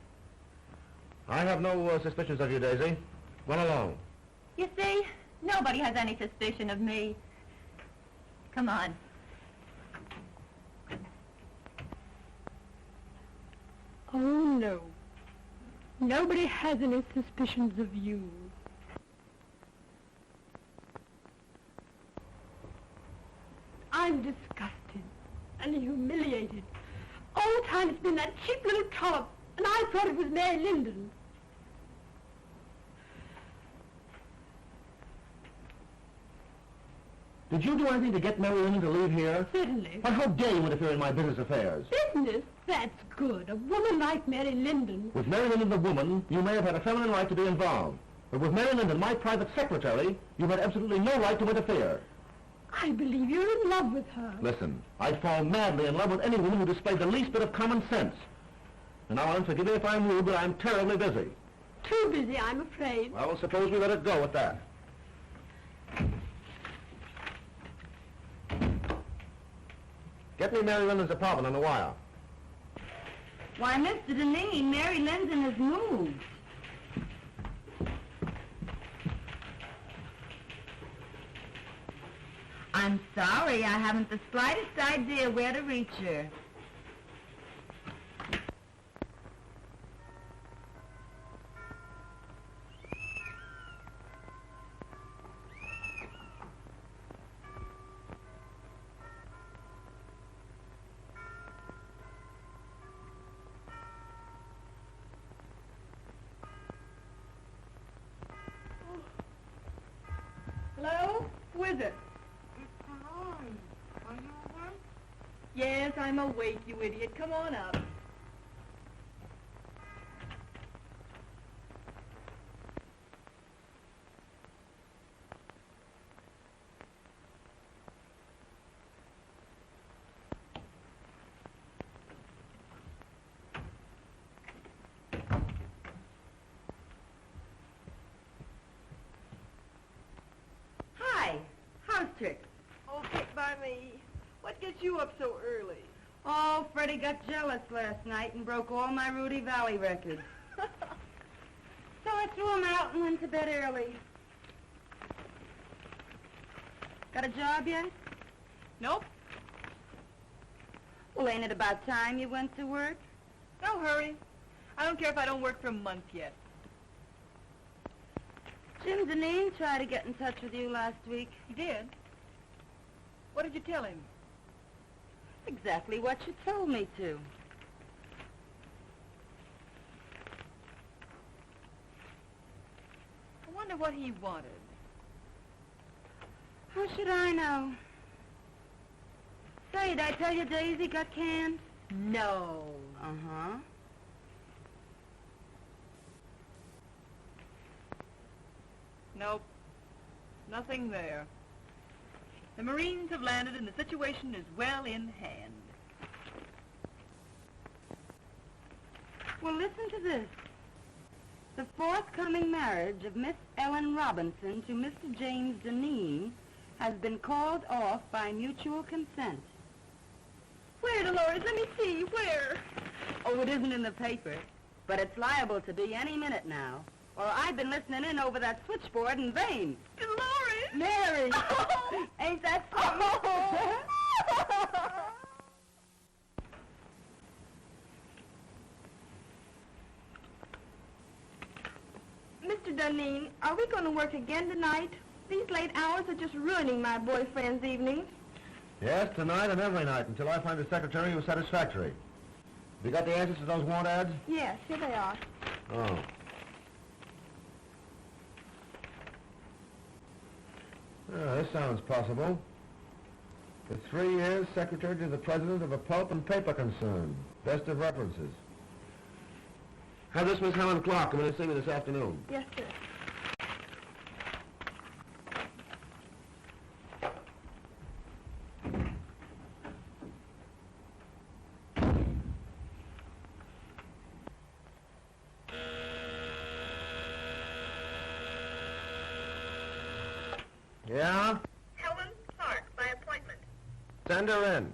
I have no suspicions of you, Daisy. Run along. You see, nobody has any suspicion of me. Come on. Oh, no. Nobody has any suspicions of you. I'm disgusted and humiliated. All the time it's been that cheap little trollop, and I thought it was Mary Linden. Did you do anything to get Mary Linden to leave here? Certainly. Why, how dare you interfere in my business affairs? Business? That's good. A woman like Mary Linden. With Mary Linden the woman, you may have had a feminine right to be involved. But with Mary Linden, my private secretary, you had absolutely no right to interfere. I believe you're in love with her. Listen, I'd fall madly in love with any woman who displayed the least bit of common sense. And now, Ellen, forgive me if I'm rude, but I'm terribly busy. Too busy, I'm afraid. Well, suppose we let it go at that. Get me Mary Linden's apartment on the wire. Why, Mr. Deneen, Mary Linden has moved. I'm sorry, I haven't the slightest idea where to reach her. Hello? Who is it? Yes, I'm awake, you idiot. Come on up. Hi, how's tricks? Oh, pick by me. What gets you up so early? Oh, Freddie got jealous last night and broke all my Rudy Valley records. So I threw him out and went to bed early. Got a job yet? Nope. Well, ain't it about time you went to work? No hurry. I don't care if I don't work for a month yet. Jim Deneen tried to get in touch with you last week. He did? What did you tell him? Exactly what you told me to. I wonder what he wanted. How should I know? Say, did I tell you Daisy got canned? No. Uh-huh. Nope. Nothing there. The Marines have landed and the situation is well in hand. Well, listen to this. The forthcoming marriage of Miss Ellen Robinson to Mr. James Deneen has been called off by mutual consent. Where, Dolores? Let me see. Where? Oh, it isn't in the paper, but it's liable to be any minute now. Or I've been listening in over that switchboard in vain. Dolores! Mary! Oh. Ain't that something? Mr. Deneen, are we going to work again tonight? These late hours are just ruining my boyfriend's evenings. Yes, tonight and every night, until I find a secretary who's satisfactory. Have you got the answers to those want ads? Yes, here they are. Oh. This sounds possible. For 3 years, secretary to the president of a pulp and paper concern. Best of references. Have this Miss Helen Clark come in and see me this afternoon. Yes, sir. Yeah? Helen Clark, by appointment. Send her in.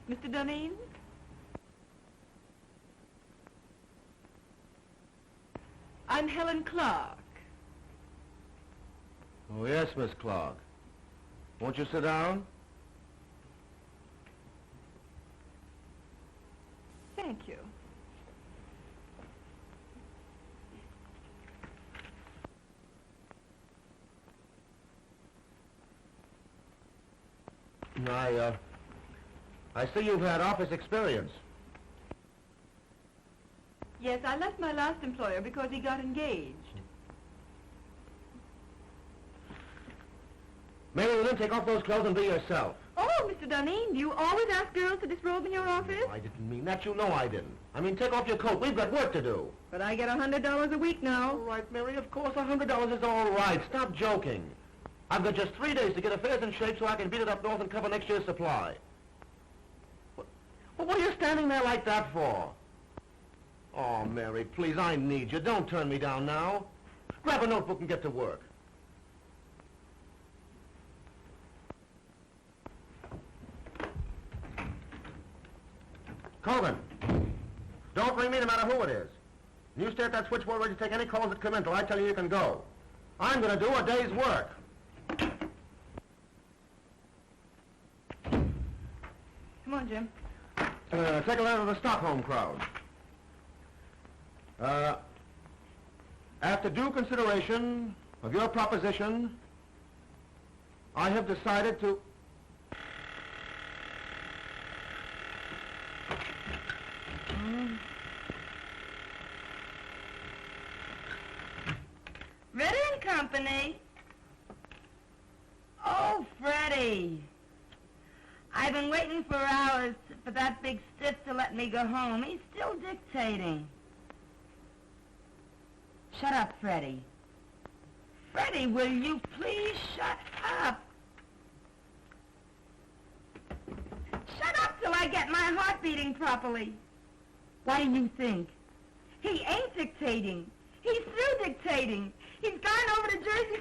Mr. Duneen? I'm Helen Clark. Oh, yes, Miss Clark. Won't you sit down? Thank you. I see you've had office experience. Yes, I left my last employer because he got engaged. Mary Linden, take off those clothes and be yourself. Oh, Mr. Duneen, do you always ask girls to disrobe in your office? I didn't mean that. You know I didn't. I mean, take off your coat. We've got work to do. But I get $100 a week now. All right, Mary, of course $100 is all right. Stop joking. I've got just 3 days to get affairs in shape so I can beat it up north and cover next year's supply. Well, what are you standing there like that for? Oh, Mary, please, I need you. Don't turn me down now. Grab a notebook and get to work. Colgan, don't ring me no matter who it is. You stay at that switchboard ready to take any calls that come in till I tell you you can go. I'm going to do a day's work. Come on, Jim. Take a letter to the Stockholm crowd. After due consideration of your proposition, I have decided to... Ritter and Company. Oh, Freddie. I've been waiting for hours for that big stiff to let me go home. He's still dictating. Shut up, Freddie. Freddie, will you please shut up? Shut up till I get my heart beating properly. What do you think? He ain't dictating. He's through dictating. He's gone over to Jersey